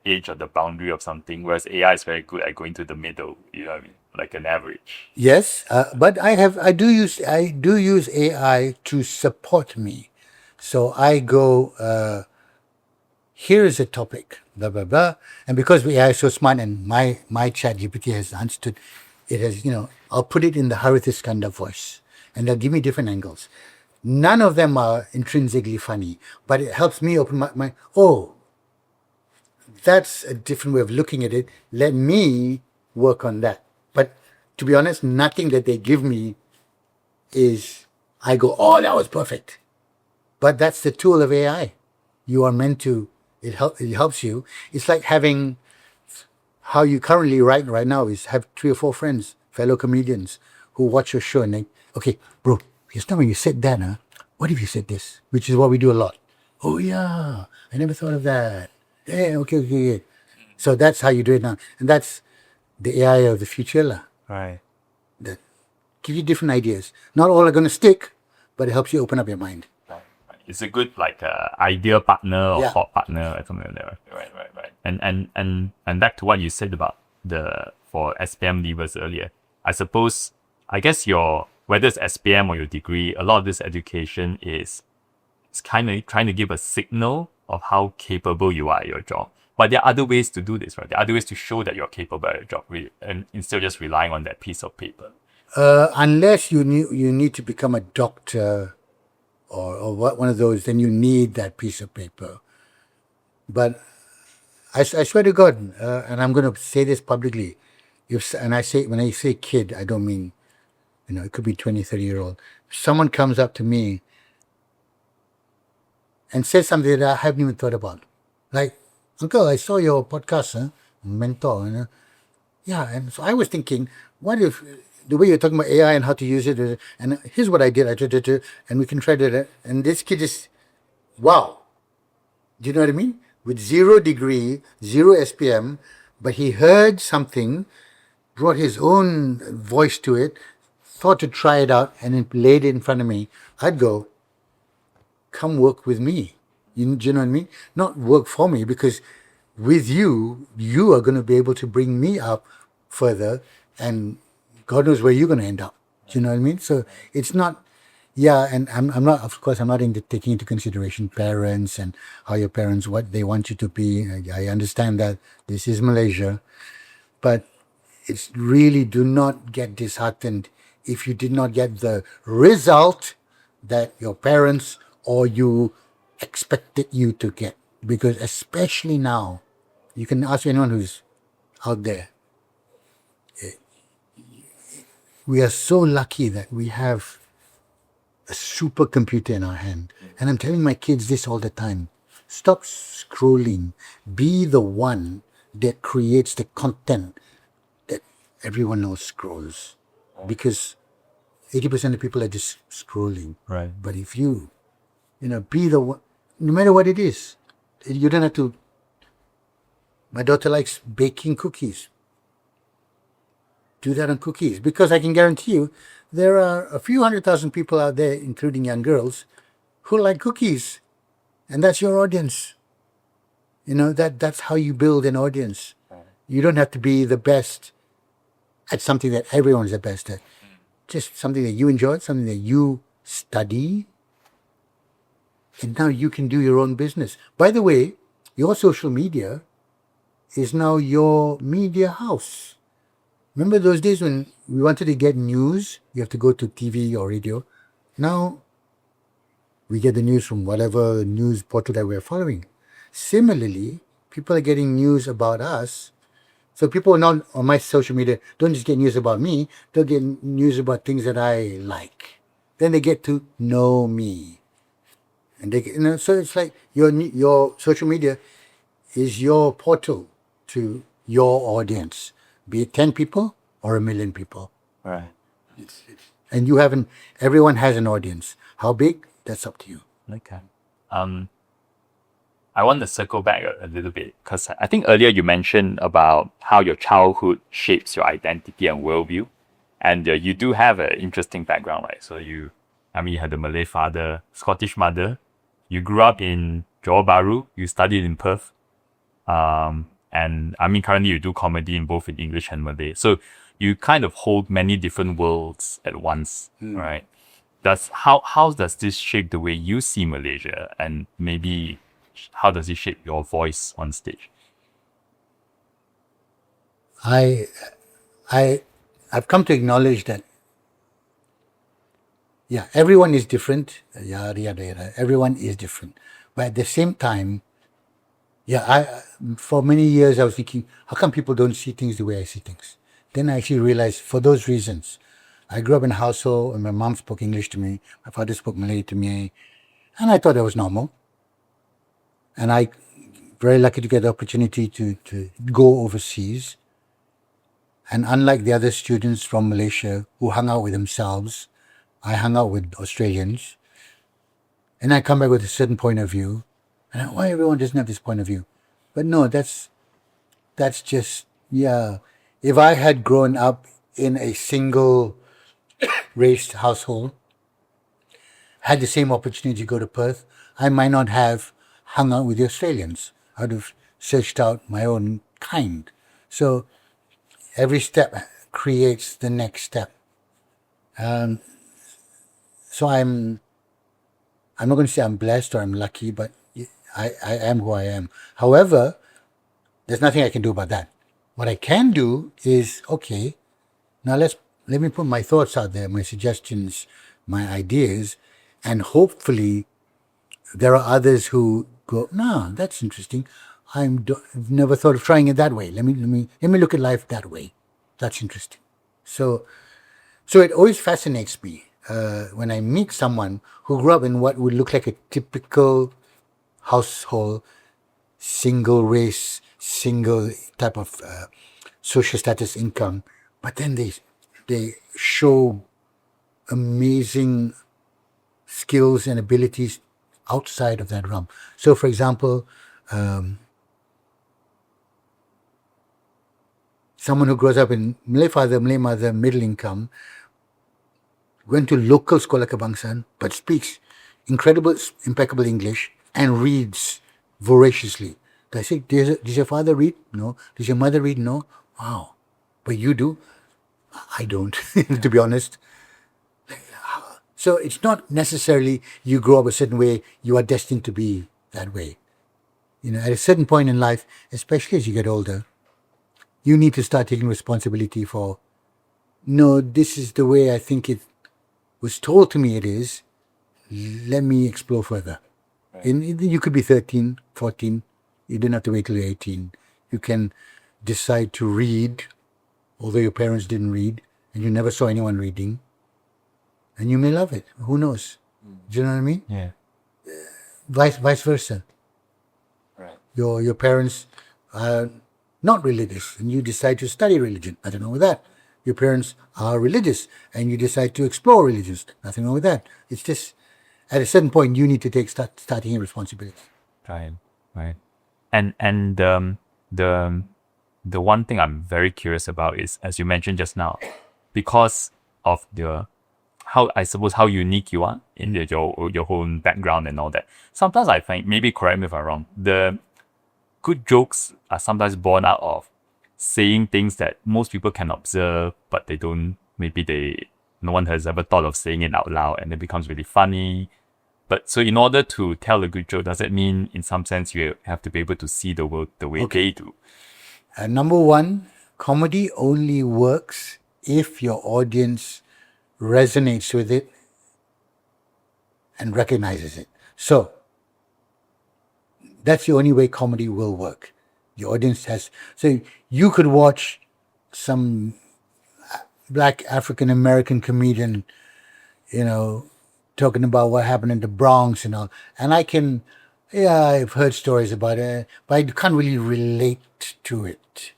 A: edge or the boundary of something, whereas AI is very good at going to the middle, you know what I mean? Like an average.
B: Yes, but I do use AI to support me. So I go, here is a topic, blah blah blah, and because AI is so smart and my chat GPT has understood, it has, I'll put it in the Harith Iskander voice, and they'll give me different angles. None of them are intrinsically funny, but it helps me open my that's a different way of looking at it. Let me work on that. But to be honest, nothing that they give me is, I go, oh, that was perfect. But that's the tool of AI. You are meant to, it helps you. It's like having, how you currently write right now is have 3 or 4 friends, fellow comedians, who watch your show and they, okay, bro, just now when you said that, what if you said this? Which is what we do a lot. Oh yeah, I never thought of that. Yeah, okay. So that's how you do it now. And that's the AI of the future lah.
A: Right.
B: That give you different ideas. Not all are going to stick, but it helps you open up your mind.
A: Right. It's a good idea partner or
B: Yeah.
A: thought partner or something like that. Right. And back to what you said about for SPM leavers earlier. I guess whether it's SPM or your degree, a lot of this education is kind of trying to give a signal of how capable you are at your job. But there are other ways to do this, right? There are other ways to show that you're capable at your job, and instead of just relying on that piece of paper.
B: Unless you need to become a doctor or one of those, then you need that piece of paper. But I swear to God, and I'm going to say this publicly, when I say kid, I don't mean, it could be 20, 30-year-old. If someone comes up to me and says something that I haven't even thought about, like, Uncle, I saw your podcast, mentor. Yeah, and so I was thinking, what if the way you're talking about AI and how to use it, and here's what I did, and we can try that. And this kid is, wow. Do you know what I mean? With 0 degree, 0 SPM, but he heard something, brought his own voice to it, thought to try it out, and then laid it in front of me. I'd go, come work with me. Do you know what I mean? Not work for me, because with you are going to be able to bring me up further, and God knows where you're going to end up. Do you know what I mean? So it's not, and I'm not, of course, I'm not taking into consideration parents and how your parents, what they want you to be. I understand that this is Malaysia, but it's really, do not get disheartened if you did not get the result that your parents or you expected you to get. Because especially now, you can ask anyone who's out there, we are so lucky that we have a supercomputer in our hand. And I'm telling my kids this all the time. Stop scrolling. Be the one that creates the content that everyone else scrolls. Because 80% of people are just scrolling.
A: Right.
B: But if you, be the one, no matter what it is, you don't have to. My daughter likes baking cookies. Do that on cookies, because I can guarantee you there are a few 100,000 people out there, including young girls, who like cookies, and that's your audience. That's how you build an audience. You don't have to be the best at something that everyone's the best at. Just something that you enjoy, something that you study, and now you can do your own business. By the way, your social media is now your media house. Remember those days when we wanted to get news, you have to go to TV or radio. Now, we get the news from whatever news portal that we're following. Similarly, people are getting news about us. So people now on my social media don't just get news about me, they'll get news about things that I like. Then they get to know me. And they so it's like your social media is your portal to your audience, be it 10 people or 1,000,000 people.
A: Right.
B: And everyone has an audience. How big? That's up to you.
A: Okay. I want to circle back a little bit because I think earlier you mentioned about how your childhood shapes your identity and worldview. And you do have an interesting background, right? So you had a Malay father, Scottish mother. You grew up in Johor Bahru. You studied in Perth. And currently you do comedy in both in English and Malay. So you kind of hold many different worlds at once, right? How does this shape the way you see Malaysia, and maybe how does it shape your voice on stage?
B: I've come to acknowledge that, everyone is different. Everyone is different. But at the same time, for many years I was thinking, how come people don't see things the way I see things? Then I actually realized, for those reasons. I grew up in a household and my mom spoke English to me, my father spoke Malay to me, and I thought that was normal. And I very lucky to get the opportunity to go overseas. And unlike the other students from Malaysia who hung out with themselves, I hung out with Australians. And I come back with a certain point of view. And why everyone doesn't have this point of view? But no, that's just, if I had grown up in a single race household, had the same opportunity to go to Perth, I might not have hung out with the Australians. I would have searched out my own kind. So every step creates the next step. So I'm not going to say I'm blessed or I'm lucky, but I am who I am. However, there's nothing I can do about that. What I can do is, okay, now let me put my thoughts out there, my suggestions, my ideas, and hopefully there are others who go, no, that's interesting. I've never thought of trying it that way. Let me look at life that way. That's interesting. So it always fascinates me when I meet someone who grew up in what would look like a typical household, single race, single type of social status income, but then they show amazing skills and abilities outside of that realm. So, for example, someone who grows up in Malay father, Malay mother, middle income, went to local sekolah kebangsaan, but speaks impeccable English and reads voraciously. I say, does your father read? No. Does your mother read? No. Wow. But you do? I don't, to be honest. So it's not necessarily you grow up a certain way, you are destined to be that way. At a certain point in life, especially as you get older, you need to start taking responsibility for, no, this is the way I think it was told to me it is. Let me explore further. Right. You could be 13, 14. You don't have to wait till you're 18. You can decide to read, although your parents didn't read, and you never saw anyone reading. And you may love it. Who knows? Do you know what I mean?
A: Yeah.
B: Vice versa.
A: Right.
B: Your parents are not religious, and you decide to study religion. Nothing wrong with that. Your parents are religious, and you decide to explore religions. Nothing wrong with that. It's just at a certain point you need to start taking responsibility.
A: Right. And the one thing I'm very curious about is, as you mentioned just now, because of how unique you are in your own background and all that. Sometimes I find, maybe correct me if I'm wrong, the good jokes are sometimes born out of saying things that most people can observe, but no one has ever thought of saying it out loud, and it becomes really funny. But so in order to tell a good joke, does that mean in some sense you have to be able to see the world the way they do?
B: Number one, comedy only works if your audience resonates with it and recognizes it. So that's the only way comedy will work. The audience has. So you could watch some black African American comedian, talking about what happened in the Bronx and all, and I can Yeah, I've heard stories about it, but I can't really relate to it.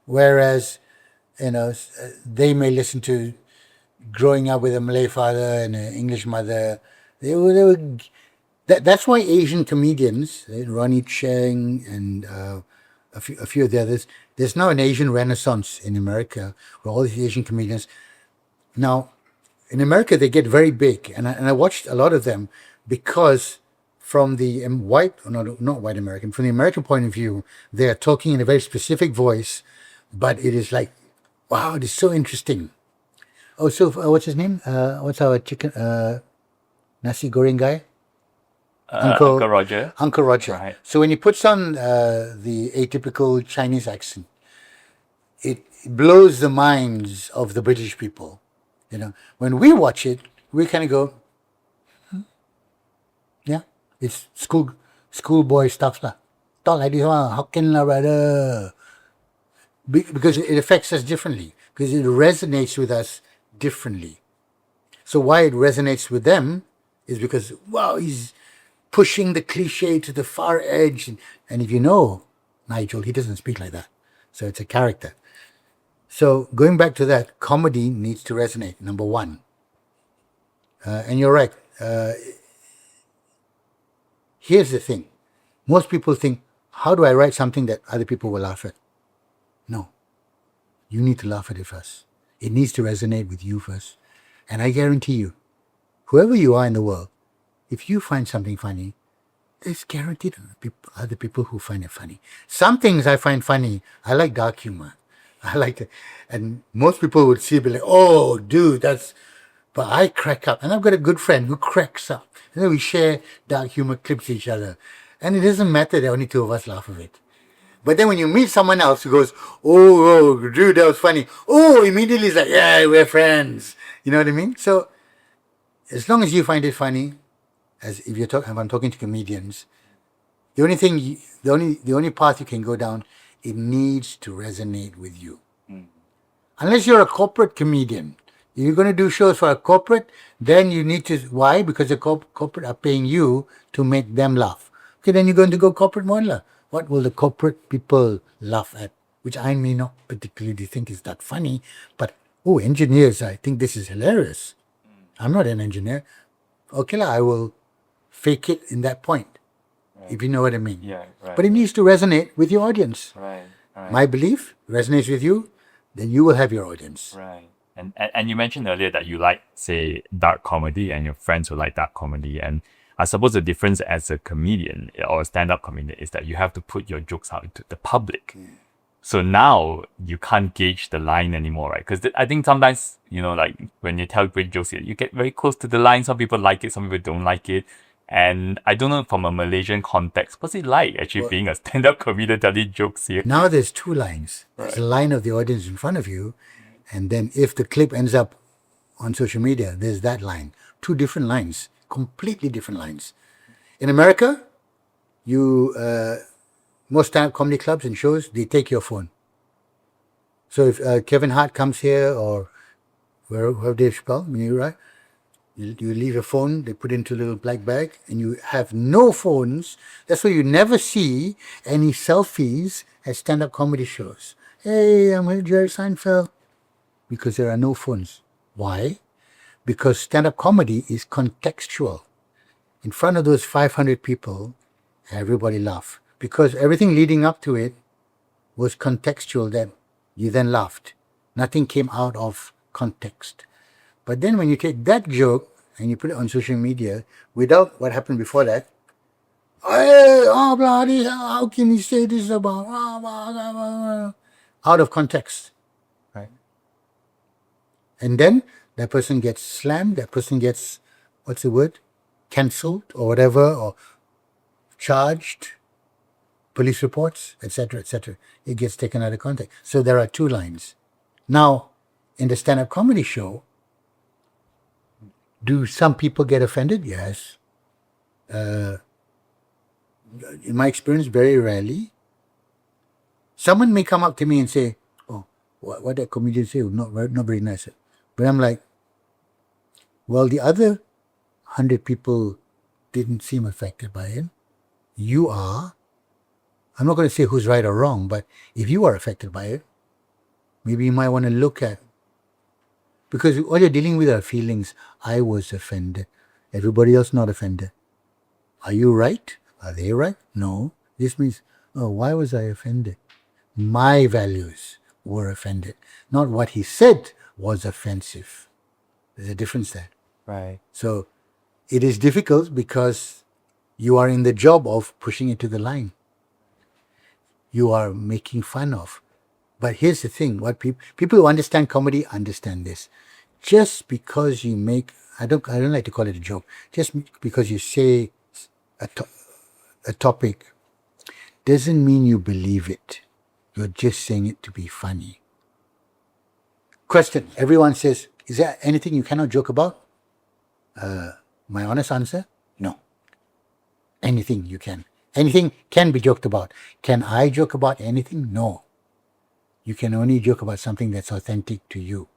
B: Whereas, they may listen to growing up with a Malay father and an English mother. That's why Asian comedians, Ronnie Cheng and a few of the others, there's now an Asian renaissance in America where all these Asian comedians. Now, in America, they get very big, and I watched a lot of them because from the white, or not white American, from the American point of view, they are talking in a very specific voice, but it is like, wow, it is so interesting. Oh, so what's his name? What's our chicken nasi goreng guy?
A: Uncle Roger.
B: Uncle Roger.
A: Right.
B: So when he puts on the atypical Chinese accent, it blows the minds of the British people. When we watch it, we kind of go, yeah, it's schoolboy stuff lah. Talk like this one, how can lah, brother? Because it affects us differently, because it resonates with us differently. So why it resonates with them is because, wow, he's pushing the cliche to the far edge. And if you know Nigel, he doesn't speak like that. So it's a character. So going back to that, comedy needs to resonate, number one. And you're right. Here's the thing. Most people think, how do I write something that other people will laugh at? No. You need to laugh at it first. It needs to resonate with you first. And I guarantee you, whoever you are in the world, if you find something funny, there's guaranteed other people who find it funny. Some things I find funny. I like dark humor. I like it. And most people would see it, be like, oh, dude, that's... But I crack up. And I've got a good friend who cracks up. And then we share dark humor clips with each other. And it doesn't matter that only two of us laugh of it. But then when you meet someone else who goes, oh, dude, that was funny. Oh, immediately it's like, yeah, we're friends. You know what I mean? So as long as you find it funny, if I'm talking to comedians, the only path you can go down, it needs to resonate with you. Unless you're a corporate comedian. If you're going to do shows for a corporate, then you need to... Why? Because the corporate are paying you to make them laugh. Okay, then you're going to go corporate model. What will the corporate people laugh at? Which I may not particularly think is that funny, but, engineers, I think this is hilarious. I'm not an engineer. Okay, I will fake it in that point, if you know what I mean.
A: Yeah, right.
B: But it needs to resonate with your audience.
A: Right.
B: My belief resonates with you, then you will have your audience.
A: Right. And you mentioned earlier that you like, say, dark comedy, and your friends who like dark comedy. And I suppose the difference as a comedian or a stand-up comedian is that you have to put your jokes out to the public. So now you can't gauge the line anymore, right? Because I think sometimes, like when you tell great jokes, you get very close to the line. Some people like it, some people don't like it. And I don't know, from a Malaysian context, what's it like actually being a stand-up comedian telling jokes here?
B: Now there's two lines. There's a line of the audience in front of you, and then if the clip ends up on social media, there's that line. Two different lines, completely different lines. In America, most stand-up comedy clubs and shows, they take your phone. So if Kevin Hart comes here, or wherever Dave Chappelle, right? You leave your phone, they put it into a little black bag, and you have no phones. That's why you never see any selfies at stand-up comedy shows. Hey, I'm with Jerry Seinfeld. Because there are no phones. Why? Because stand-up comedy is contextual. In front of those 500 people, everybody laughed. Because everything leading up to it was contextual, that you then laughed. Nothing came out of context. But then when you take that joke and you put it on social media without what happened before that, bloody hell, how can you say this about... out of context. Right? And then that person gets slammed, that person gets, what's the word? Cancelled or whatever, or charged, police reports, etc., etc. It gets taken out of context. So there are two lines. Now, in the stand-up comedy show, do some people get offended? Yes. In my experience, very rarely. Someone may come up to me and say, oh, what that comedian say was not very nice. But I'm like, well, the other 100 people didn't seem affected by it. you are, I'm not going to say who's right or wrong, but if you are affected by it, maybe you might want to look at, because all you're dealing with are feelings. I was offended. Everybody else not offended. Are you right? Are they right? No. This means, oh, why was I offended? My values were offended. Not what he said was offensive. There's a difference there.
A: Right.
B: So it is difficult because you are in the job of pushing it to the line. You are making fun of. But here's the thing: what people who understand comedy understand this. Just because you make, I don't like to call it a joke. Just because you say a topic doesn't mean you believe it. You're just saying it to be funny. Question: everyone says, is there anything you cannot joke about? My honest answer: no. Anything you can. Anything can be joked about. Can I joke about anything? No. You can only joke about something that's authentic to you.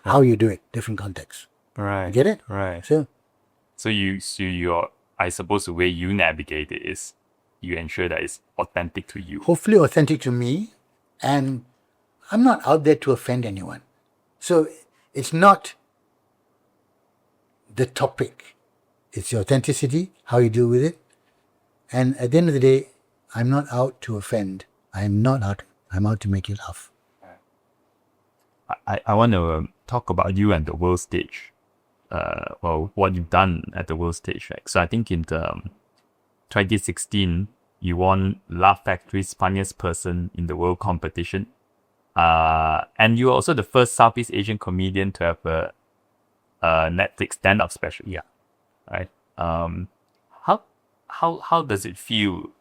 B: How you do it, different context.
A: Right.
B: Get it?
A: Right.
B: So
A: you're, I suppose the way you navigate it is you ensure that it's authentic to you.
B: hopefully authentic to me, and I'm not out there to offend anyone. So it's not the topic. It's the authenticity, how you deal with it. And at the end of the day, I'm not out to offend. I'm out to make you laugh.
A: I want to talk about you and the world stage. What you've done at the world stage, right? So I think in the 2016, you won Laugh Factory's Funniest Person in the World competition. And you were also the first Southeast Asian comedian to have a Netflix stand-up special.
B: Yeah.
A: Right. How does it feel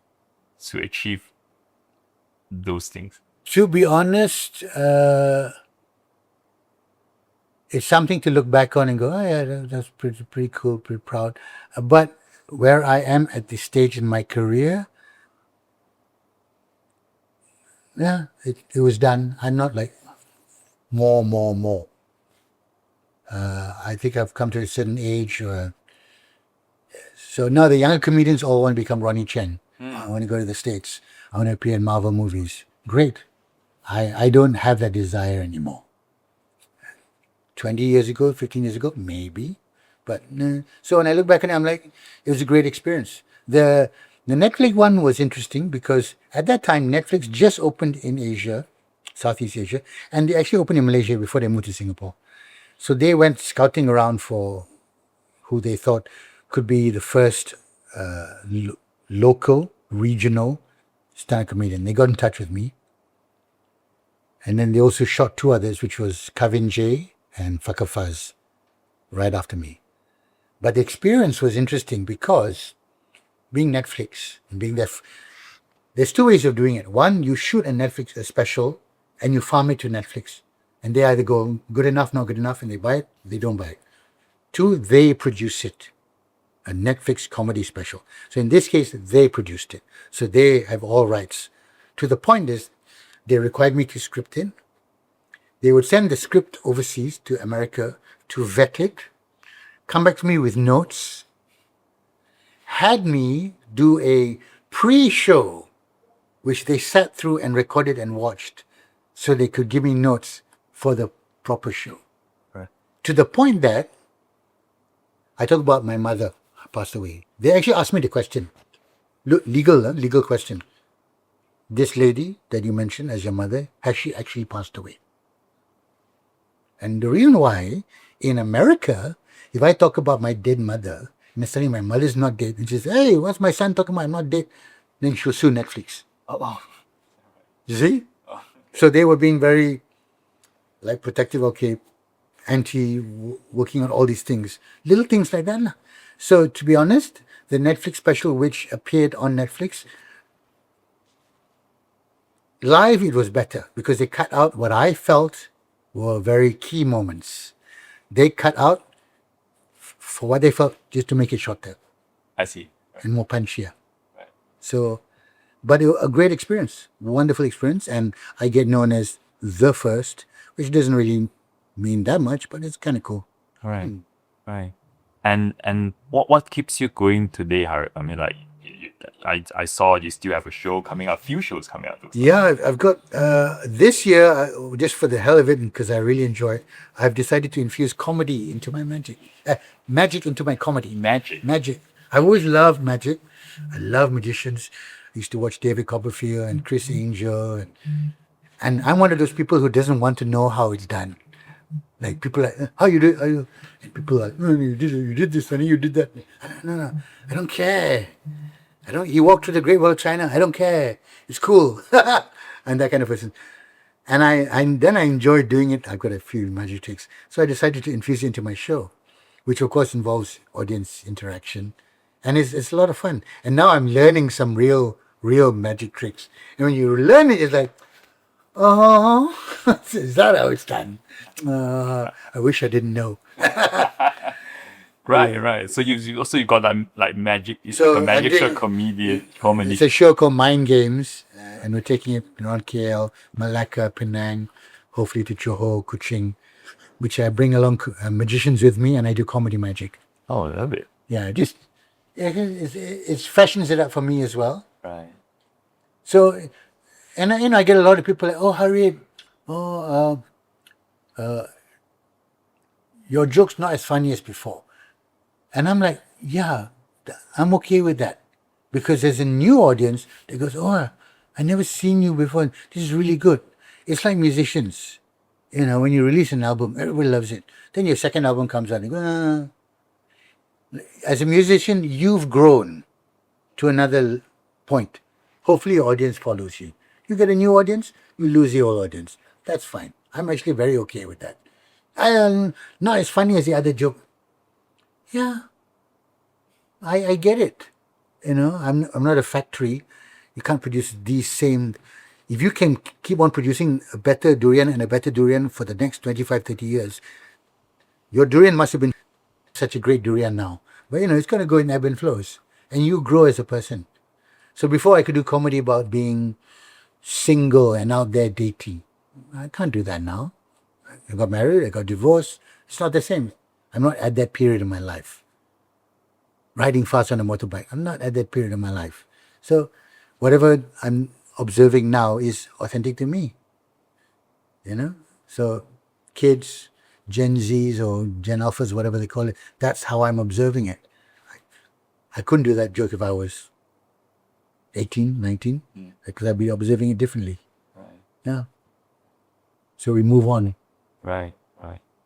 A: to achieve those things?
B: To be honest, it's something to look back on and go, oh yeah, that's pretty cool, pretty proud. But where I am at this stage in my career, yeah, it was done. I'm not like more. I think I've come to a certain age. So now the younger comedians all want to become Ronnie Chen. I want to go to the States. I want to appear in Marvel movies. Great. I don't have that desire anymore. 20 years ago, 15 years ago, maybe. But no. So when I look back on it, I'm like, it was a great experience. The Netflix one was interesting because at that time, Netflix just opened in Asia, Southeast Asia, and they actually opened in Malaysia before they moved to Singapore. So they went scouting around for who they thought could be the first local, regional stand-up comedian. They got in touch with me. And then they also shot two others, which was Kavin J and Fakafaz, right after me. But the experience was interesting because being Netflix and being there, there's two ways of doing it. One, you shoot a special and you farm it to Netflix. And they either go good enough, not good enough, and they buy it, they don't buy it. Two, they produce it. A Netflix comedy special. So in this case, they produced it. So they have all rights. To the point is, they required me to script in. They would send the script overseas to America to vet it, come back to me with notes, had me do a pre-show, which they sat through and recorded and watched, so they could give me notes for the proper show.
A: Right.
B: To the point that I talk about my mother passed away. They actually asked me the question, legal question. This lady that you mentioned as your mother, has she actually passed away? And the reason why, in America, if I talk about my dead mother, necessarily my mother's not dead, and she says, hey, what's my son talking about? I'm not dead. Then she'll sue Netflix.
A: Oh.
B: You see? So they were being very, like, protective, okay, working on all these things. Little things like that. So to be honest, the Netflix special, which appeared on Netflix, live it was better because they cut out what I felt were very key moments. They cut out for what they felt just to make it shorter.
A: I see.
B: And more punchier.
A: Right.
B: So, but it was a great experience, wonderful experience, and I get known as the first, which doesn't really mean that much, but it's kind of cool.
A: Right. Right. And what keeps you going today, Harith? I mean, like, I saw you still have a show coming out, a few shows coming out.
B: Yeah, I've got this year, just for the hell of it, because I really enjoy it, I've decided to infuse comedy into my magic. Magic into my comedy. Magic. I've always loved magic. I love magicians. I used to watch David Copperfield and Chris Angel. And I'm one of those people who doesn't want to know how it's done. Like people are like, how you do it? And people are like, oh, you did this and you did that. No. I don't care. You walk through the Great Wall of China. I don't care. It's cool. I'm that kind of person. And then I enjoy doing it. I've got a few magic tricks. So I decided to infuse it into my show, which of course involves audience interaction. And it's a lot of fun. And now I'm learning some real magic tricks. And when you learn it, it's like, oh, is that how it's done? I wish I didn't know.
A: Right. So you got like magic. It's like a magic show comedy.
B: It's a show called Mind Games, and we're taking it around KL, Malacca, Penang, hopefully to Johor, Kuching, which I bring along magicians with me, and I do comedy magic.
A: Oh, I love it.
B: Yeah, it freshens it up for me as well.
A: Right.
B: So, and I get a lot of people like, oh, Harith, your joke's not as funny as before. And I'm like, yeah, I'm okay with that. Because there's a new audience that goes, oh, I never seen you before. This is really good. It's like musicians. When you release an album, everybody loves it. Then your second album comes out and you go, As a musician, you've grown to another point. Hopefully your audience follows you. You get a new audience, you lose your old audience. That's fine. I'm actually very okay with that. Not as funny as the other joke. Yeah, I get it. I'm not a factory. You can't produce these same. If you can keep on producing a better durian and a better durian for the next 25, 30 years, your durian must have been such a great durian now. But it's going to go in ebb and flows. And you grow as a person. So before I could do comedy about being single and out there dating, I can't do that now. I got married, I got divorced. It's not the same. I'm not at that period of my life. Riding fast on a motorbike, I'm not at that period of my life. So whatever I'm observing now is authentic to me. So kids, Gen Zs or Gen Alphas, whatever they call it, that's how I'm observing it. I couldn't do that joke if I was 18, 19, because I'd be observing it differently.
A: Right.
B: Yeah. So we move on.
A: Right.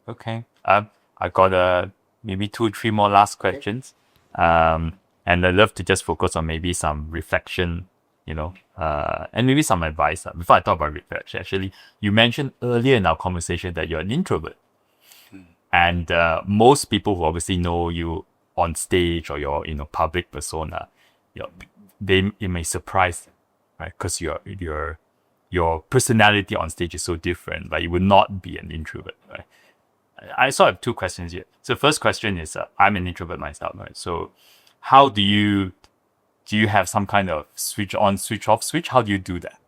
A: Okay. I got maybe 2-3 more last questions. And I'd love to just focus on maybe some reflection, and maybe some advice. Before I talk about reflection, actually, you mentioned earlier in our conversation that you're an introvert. And most people who obviously know you on stage or your public persona, it may surprise them, right? Because your personality on stage is so different. Like you would not be an introvert, right? I sort of have 2 questions here. So first question is, I'm an introvert myself, right? So how do you have some kind of switch on, switch off switch? How do you do that?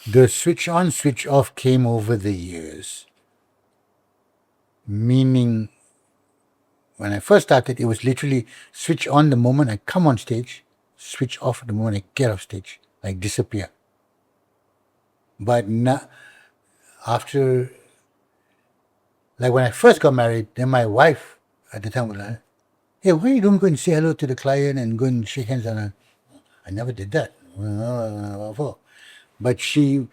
B: The switch on, switch off came over the years. Meaning, when I first started, it was literally switch on the moment I come on stage, switch off the moment I get off stage, like disappear. But now, after, like when I first got married, then my wife at the time was like, hey, why you don't go and say hello to the client and go and shake hands on her? I never did that. But she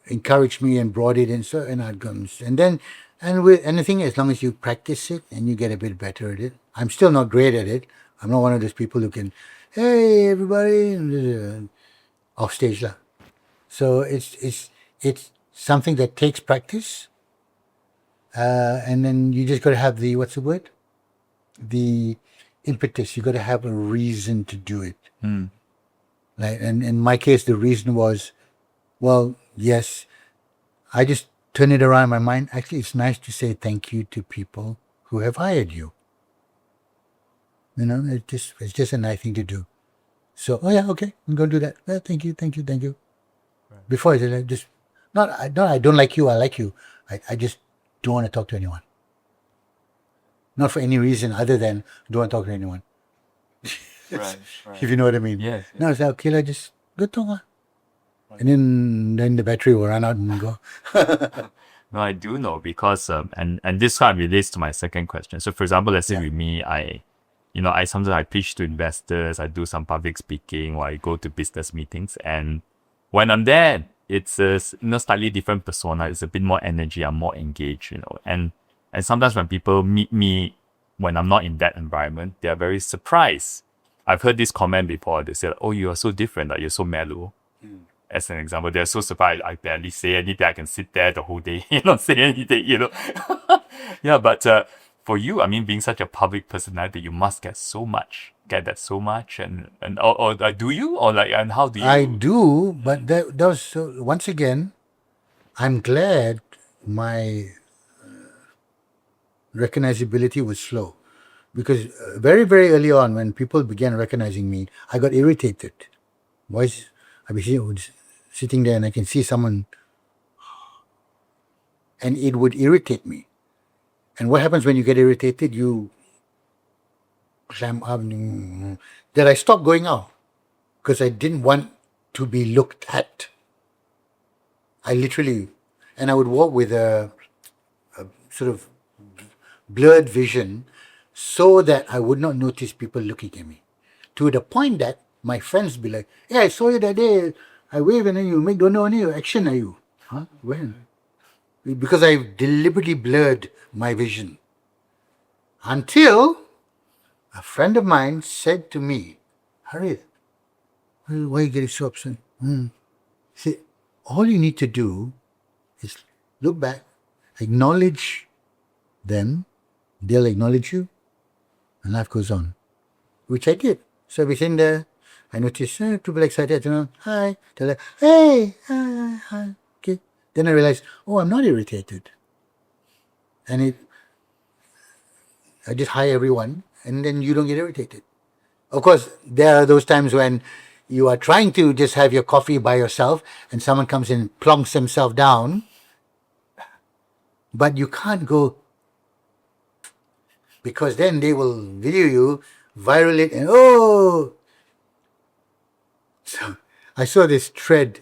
B: encouraged me and brought it in, so and I'd go and with anything, as long as you practice it and you get a bit better at it. I'm still not great at it. I'm not one of those people who can, hey everybody, off stage lah. So it's something that takes practice, and then you just got to have the the impetus. You got to have a reason to do it. Like, and in my case, the reason was, well, yes, I just turn it around in my mind. Actually, it's nice to say thank you to people who have hired you. It's just a nice thing to do. So, oh yeah, okay, I'm going to do that. Well, thank you. Right. Before I said, I don't like you, I like you. I just don't want to talk to anyone. Not for any reason other than don't want to talk to anyone.
A: Right.
B: If you know what I mean.
A: Yes.
B: No, it's like, okay, lah, just go talk lah. And then the battery will run out and go.
A: No, I do know because and this kind of relates to my second question. So for example, let's say
B: Yeah.
A: with me, I sometimes I pitch to investors, I do some public speaking, or I go to business meetings, and when I'm there, it's a slightly different persona. It's a bit more energy. I'm more engaged, and sometimes when people meet me when I'm not in that environment, they are very surprised. I've heard this comment before. They say, "Oh, you are so different. Like you're so mellow." As an example, they're so surprised I barely say anything. I can sit there the whole day, not say anything. Yeah, but for you, I mean, being such a public personality, you must get that so much, and or do you, or like, and how do you?
B: I do, but that was once again, I'm glad my recognizability was slow, because very, very early on, when people began recognizing me, I got irritated. I'd be sitting there and I can see someone, and it would irritate me. And what happens when you get irritated? You clam up. Then I stopped going out because I didn't want to be looked at. I literally, and I would walk with a sort of blurred vision so that I would not notice people looking at me. To the point that my friends be like, "Hey, I saw you that day. I wave and then you make don't know any action, are you?" Huh? When? Because I deliberately blurred my vision. Until a friend of mine said to me, "Harith, why are you getting so upset?" See, all you need to do is look back, acknowledge them, they'll acknowledge you, and life goes on. Which I did. So we sitting there, I noticed people excited, hi, they're like, "Hey, hi." Okay. Then I realized, oh, I'm not irritated. And I just hi everyone, and then you don't get irritated. Of course, there are those times when you are trying to just have your coffee by yourself and someone comes in and plonks himself down, but you can't go, because then they will video you, viral it, and oh. So I saw this thread,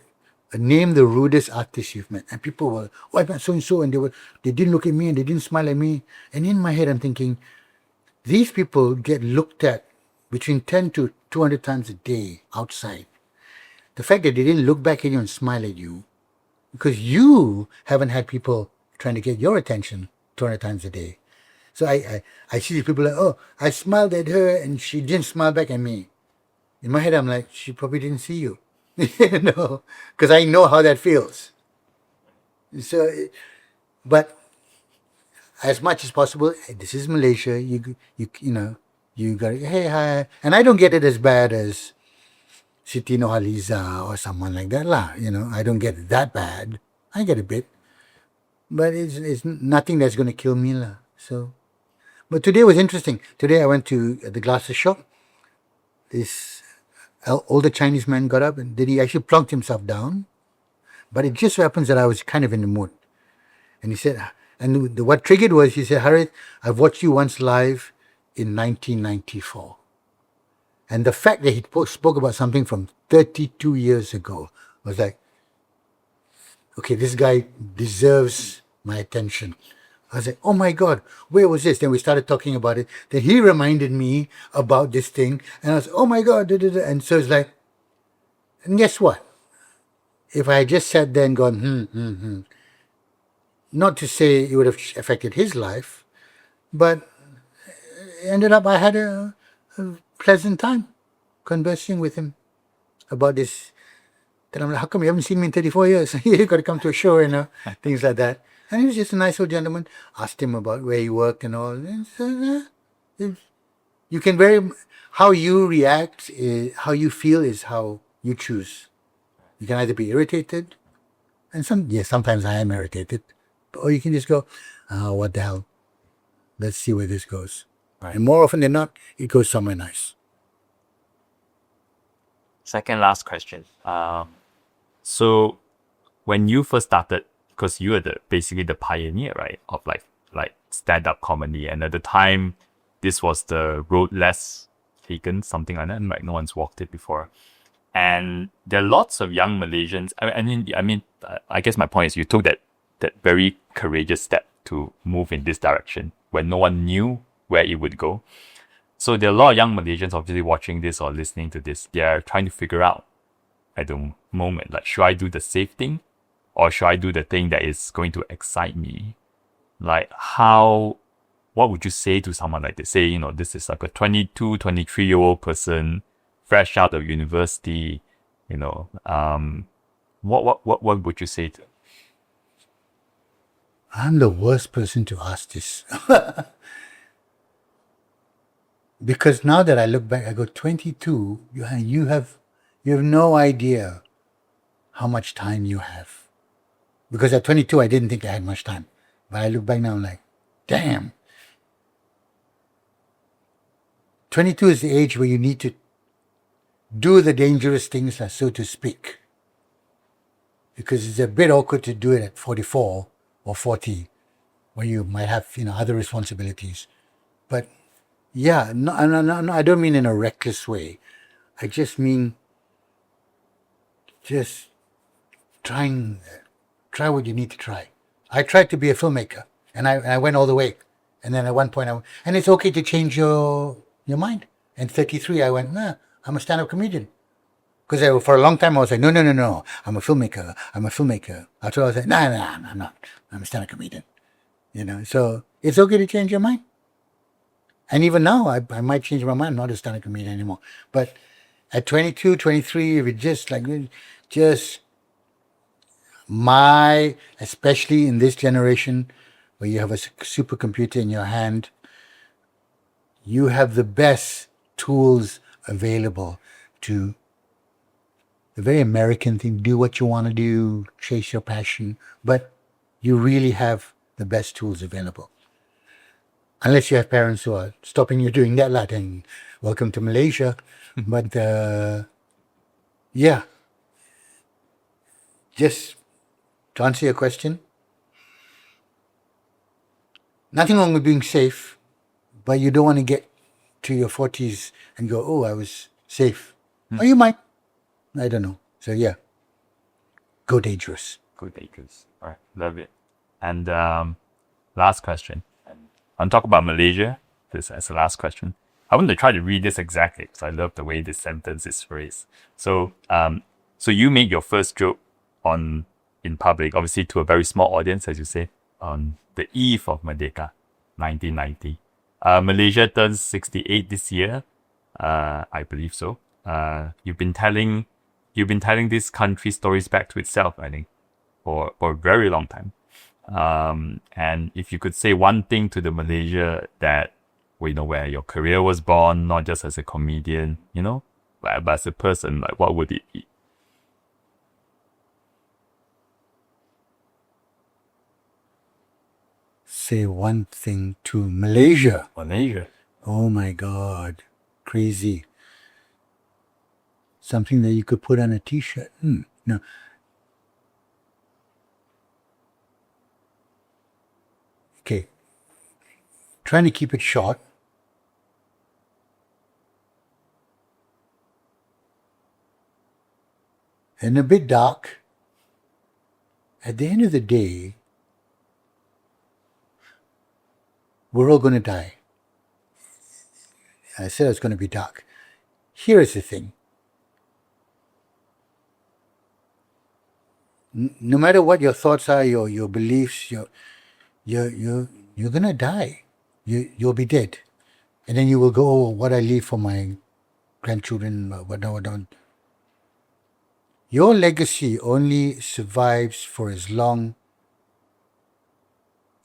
B: name the rudest artist you've met, and people were, "Oh, I met so and so," and they didn't look at me and they didn't smile at me. And in my head, I'm thinking, these people get looked at between 10 to 200 times a day outside. The fact that they didn't look back at you and smile at you, because you haven't had people trying to get your attention 200 times a day. So I see these people like, "Oh, I smiled at her and she didn't smile back at me." In my head, I'm like, she probably didn't see you. Because I know how that feels. So, but as much as possible, this is Malaysia. You got to, "Hey, hi," and I don't get it as bad as Siti Nohaliza or someone like that lah. I don't get it that bad. I get a bit, but it's nothing that's going to kill me lah. So, but today was interesting. Today I went to the glasses shop. This older Chinese man got up and he actually plunked himself down. But it just so happens that I was kind of in the mood. And he said, and what triggered was, he said, "Harith, I've watched you once live in 1994. And the fact that he spoke about something from 32 years ago was like, okay, this guy deserves my attention. I was like, oh my God, where was this? Then we started talking about it. Then he reminded me about this thing. And I was, oh my God. And so it's like, and guess what? If I had just sat there and gone, not to say it would have affected his life, but ended up I had a pleasant time conversing with him about this. Then I'm like, how come you haven't seen me in 34 years? You got to come to a show, things like that. And he was just a nice old gentleman. Asked him about where he worked and all. And so, you can how you react, how you feel is how you choose. You can either be irritated, and sometimes I am irritated, or you can just go, "Oh, what the hell? Let's see where this goes." Right. And more often than not, it goes somewhere nice.
A: Second last question. So when you first started, because you were basically the pioneer, right, of like stand-up comedy, and at the time, this was the road less taken, something like that. Like no one's walked it before. And there are lots of young Malaysians. I guess my point is you took that very courageous step to move in this direction when no one knew where it would go. So there are a lot of young Malaysians obviously watching this or listening to this. They are trying to figure out at the moment, like, should I do the safe thing or should I do the thing that is going to excite me? Like, what would you say to someone like this? Say, this is like a 22, 23-year-old person, fresh out of university, what would you say to them?
B: I'm the worst person to ask this. Because now that I look back, I go, 22, you have no idea how much time you have. Because at 22, I didn't think I had much time. But I look back now, I'm like, damn. 22 is the age where you need to do the dangerous things, so to speak. Because it's a bit awkward to do it at 44 or 40, where you might have, other responsibilities. But yeah, no, I don't mean in a reckless way. I just mean just try what you need to try. I tried to be a filmmaker, and I went all the way. And then at one point, and it's okay to change your mind. And 33, I went, nah, I'm a stand-up comedian. Because for a long time, I was like, no, I'm a filmmaker. After I was like, nah, I'm not. I'm a stand-up comedian. So it's okay to change your mind. And even now, I might change my mind. I'm not a stand-up comedian anymore. But at 22, 23, if it especially in this generation, where you have a supercomputer in your hand, you have the best tools available to the very American thing, do what you want to do, chase your passion, but you really have the best tools available. Unless you have parents who are stopping you doing that, and welcome to Malaysia. But yeah, just to answer your question, nothing wrong with being safe, but you don't want to get to your 40s and go, oh, I was safe. Or you might. I don't know. So yeah, go dangerous.
A: Go dangerous. All right, love it. And last question. I'll talk about Malaysia. This as the last question. I want to try to read this exactly because I love the way this sentence is phrased. So you made your first joke in public, obviously to a very small audience, as you say, on the eve of Merdeka, 1990. Malaysia turns 68 this year. I believe so. You've been telling this country's stories back to itself, I think, for a very long time. And if you could say one thing to the Malaysia that, where your career was born, not just as a comedian, but as a person, like, what would it be?
B: Say one thing to Malaysia.
A: Malaysia.
B: Oh my God. Crazy. Something that you could put on a t-shirt. No. Okay. Trying to keep it short. And a bit dark. At the end of the day, we're all going to die. I said it's going to be dark. Here is the thing. No matter what your thoughts are, your beliefs, you're going to die. You'll be dead. And then you will go, oh, what I leave for my grandchildren, whatever. Your legacy only survives for as long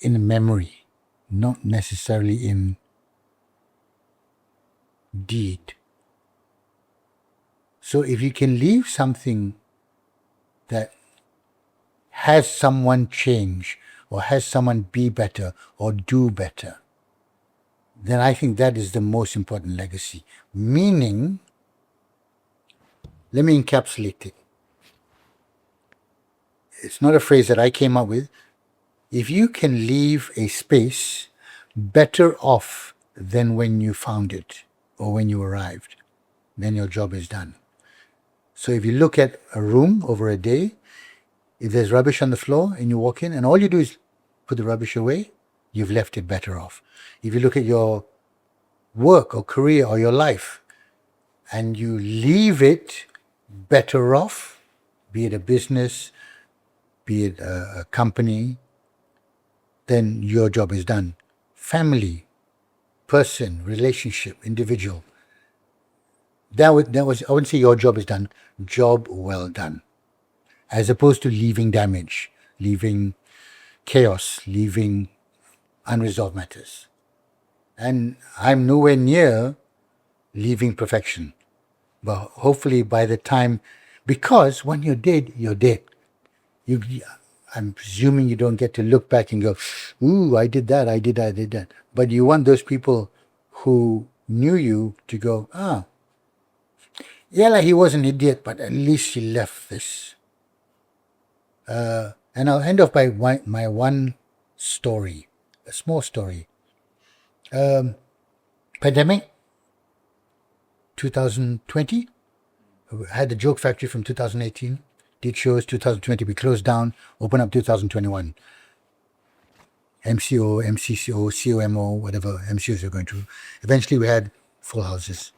B: in memory, not necessarily in deed. So if you can leave something that has someone change or has someone be better or do better, then I think that is the most important legacy. Meaning, let me encapsulate it. It's not a phrase that I came up with. If you can leave a space better off than when you found it, or when you arrived, then your job is done. So if you look at a room over a day, if there's rubbish on the floor and you walk in and all you do is put the rubbish away, you've left it better off. If you look at your work or career or your life and you leave it better off, be it a business, be it a company, then your job is done. Family, person, relationship, individual. That was I wouldn't say your job is done, job well done. As opposed to leaving damage, leaving chaos, leaving unresolved matters. And I'm nowhere near leaving perfection. But hopefully by the time, because when you're dead, you're dead. I'm presuming you don't get to look back and go, ooh, I did that, I did that. But you want those people who knew you to go, yeah, like he was an idiot, but at least he left this. And I'll end off by my one story, a small story. Pandemic, 2020. I had the Joke Factory from 2018. Did shows 2020. We closed down, opened up 2021. MCO, MCCO, COMO, whatever MCOs are going through. Eventually we had full houses.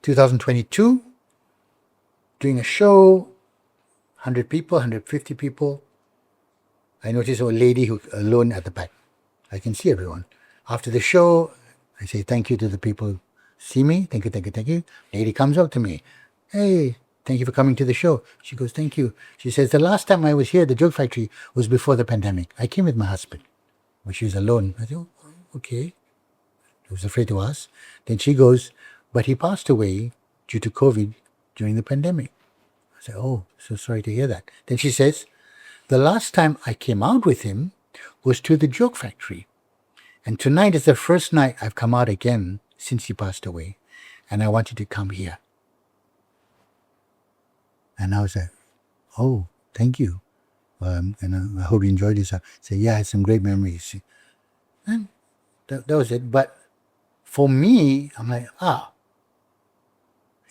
B: 2022, doing a show, 100 people, 150 people. I noticed a lady who alone at the back. I can see everyone. After the show, I say thank you to the people who see me. Thank you. Lady comes up to me. Hey, thank you for coming to the show. She goes, thank you. She says, the last time I was here, the Joke Factory, was before the pandemic. I came with my husband, but she was alone. I said, oh, okay. I was afraid to ask. Then she goes, but he passed away due to COVID during the pandemic. I said, oh, so sorry to hear that. Then she says, the last time I came out with him was to the Joke Factory. And tonight is the first night I've come out again since he passed away. And I wanted to come here. And I was like, oh, thank you. And I hope you enjoyed this. I said, yeah, I had some great memories. And that was it. But for me, I'm like,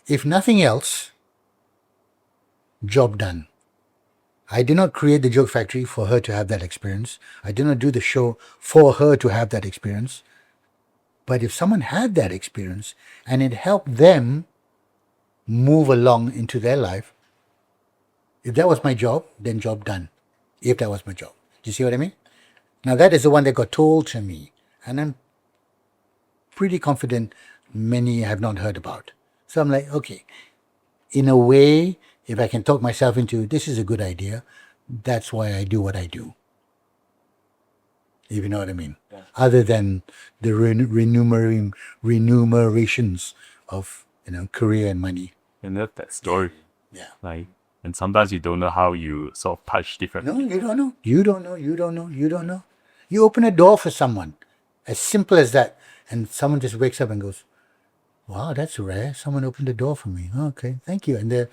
B: if nothing else, job done. I did not create the Joke Factory for her to have that experience. I did not do the show for her to have that experience. But if someone had that experience and it helped them move along into their life, if that was my job, then job done. If that was my job. Do you see what I mean? Now that is the one that got told to me. And I'm pretty confident many have not heard about. So I'm like, okay, in a way, if I can talk myself into this is a good idea, that's why I do what I do. If you know what I mean. Yeah. Other than the remunerations of career and money.
A: And that story.
B: Yeah.
A: And sometimes you don't know how you sort of touch different.
B: No, you don't know. You don't know. You open a door for someone, as simple as that, and someone just wakes up and goes, wow, that's rare. Someone opened the door for me. Oh, okay, thank you. And they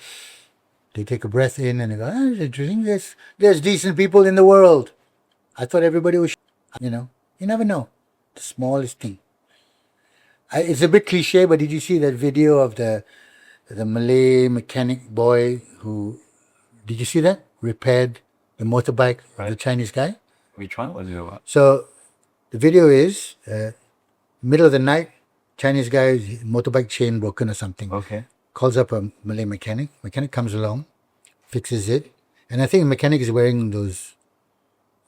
B: take a breath in and they go, it's interesting. There's decent people in the world. I thought everybody was, you never know. The smallest thing. It's a bit cliche, but did you see that video of the Malay mechanic boy who, did you see that? Repaired the motorbike of the Chinese guy?
A: Which one was it about?
B: So the video is middle of the night, Chinese guy, motorbike chain broken or something.
A: Okay.
B: Calls up a Malay mechanic. Mechanic comes along, fixes it. And I think the mechanic is wearing those,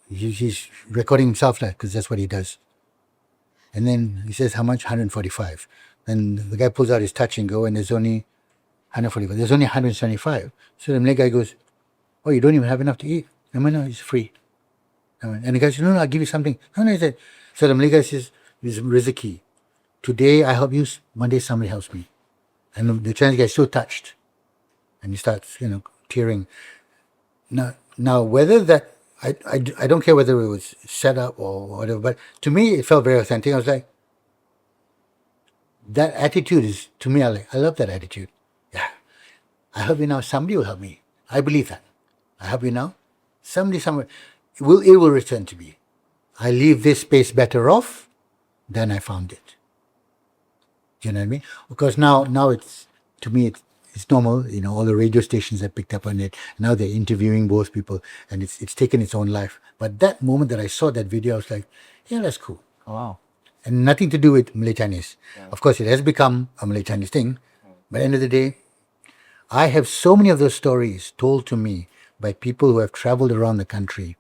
B: he's recording himself because that's what he does. And then he says, how much? 145. Then the guy pulls out his touch and go and there's only 145. There's only 175. So the Malay guy goes, oh, you don't even have enough to eat? No, it's free. And the guy says, no, I'll give you something. No, he said. So the Malay guy says, Rizaki, today I help you, Monday somebody helps me. And the Chinese guy is so touched. And he starts, tearing. Now whether that, I don't care whether it was set up or whatever, but to me it felt very authentic. I was like, that attitude is, to me, I love that attitude. Yeah. I help you now, somebody will help me. I believe that. I help you now, somebody somewhere, it will return to me. I leave this space better off than I found it. Do you know what I mean? Because now it's, to me, it's normal. You know, all the radio stations have picked up on it. Now they're interviewing both people, and it's taken its own life. But that moment that I saw that video, I was like, yeah, that's cool.
A: Oh, wow.
B: And nothing to do with Malay Chinese. Of course, it has become a Malay Chinese thing. But at the end of the day, I have so many of those stories told to me by people who have traveled around the country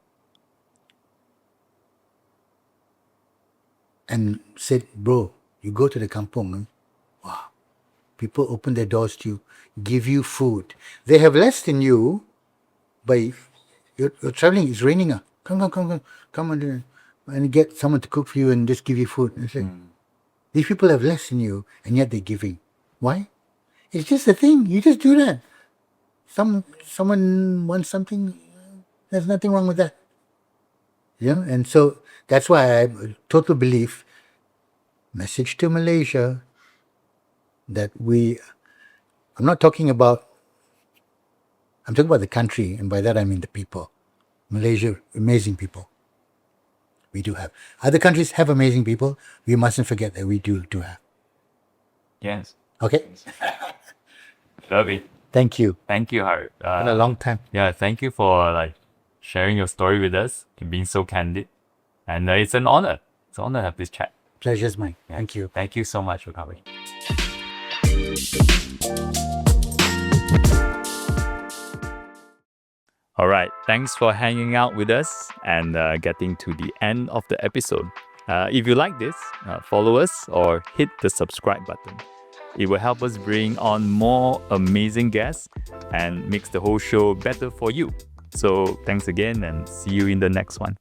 B: and said, bro, you go to the kampung, wow, people open their doors to you, give you food. They have less than you, but if you're traveling, it's raining. Come and get someone to cook for you and just give you food. And say, these people have less than you, and yet they're giving. Why? It's just a thing. You just do that. Someone wants something. There's nothing wrong with that. Yeah, and so that's why I have a total belief. Message to Malaysia that I'm not talking about. I'm talking about the country, and by that I mean the people. Malaysia, amazing people. We do have. Other countries have amazing people. We mustn't forget that we do have.
A: Yes.
B: Okay.
A: Love it.
B: Thank you.
A: Thank you, Harith.
B: Been a long time.
A: Yeah, thank you for sharing your story with us and being so candid. And it's an honor. It's an honor to have this chat.
B: Pleasure's mine.
A: Yeah.
B: Thank you.
A: Thank you so much for coming. All right. Thanks for hanging out with us and getting to the end of the episode. If you like this, follow us or hit the subscribe button. It will help us bring on more amazing guests and makes the whole show better for you. So thanks again and see you in the next one.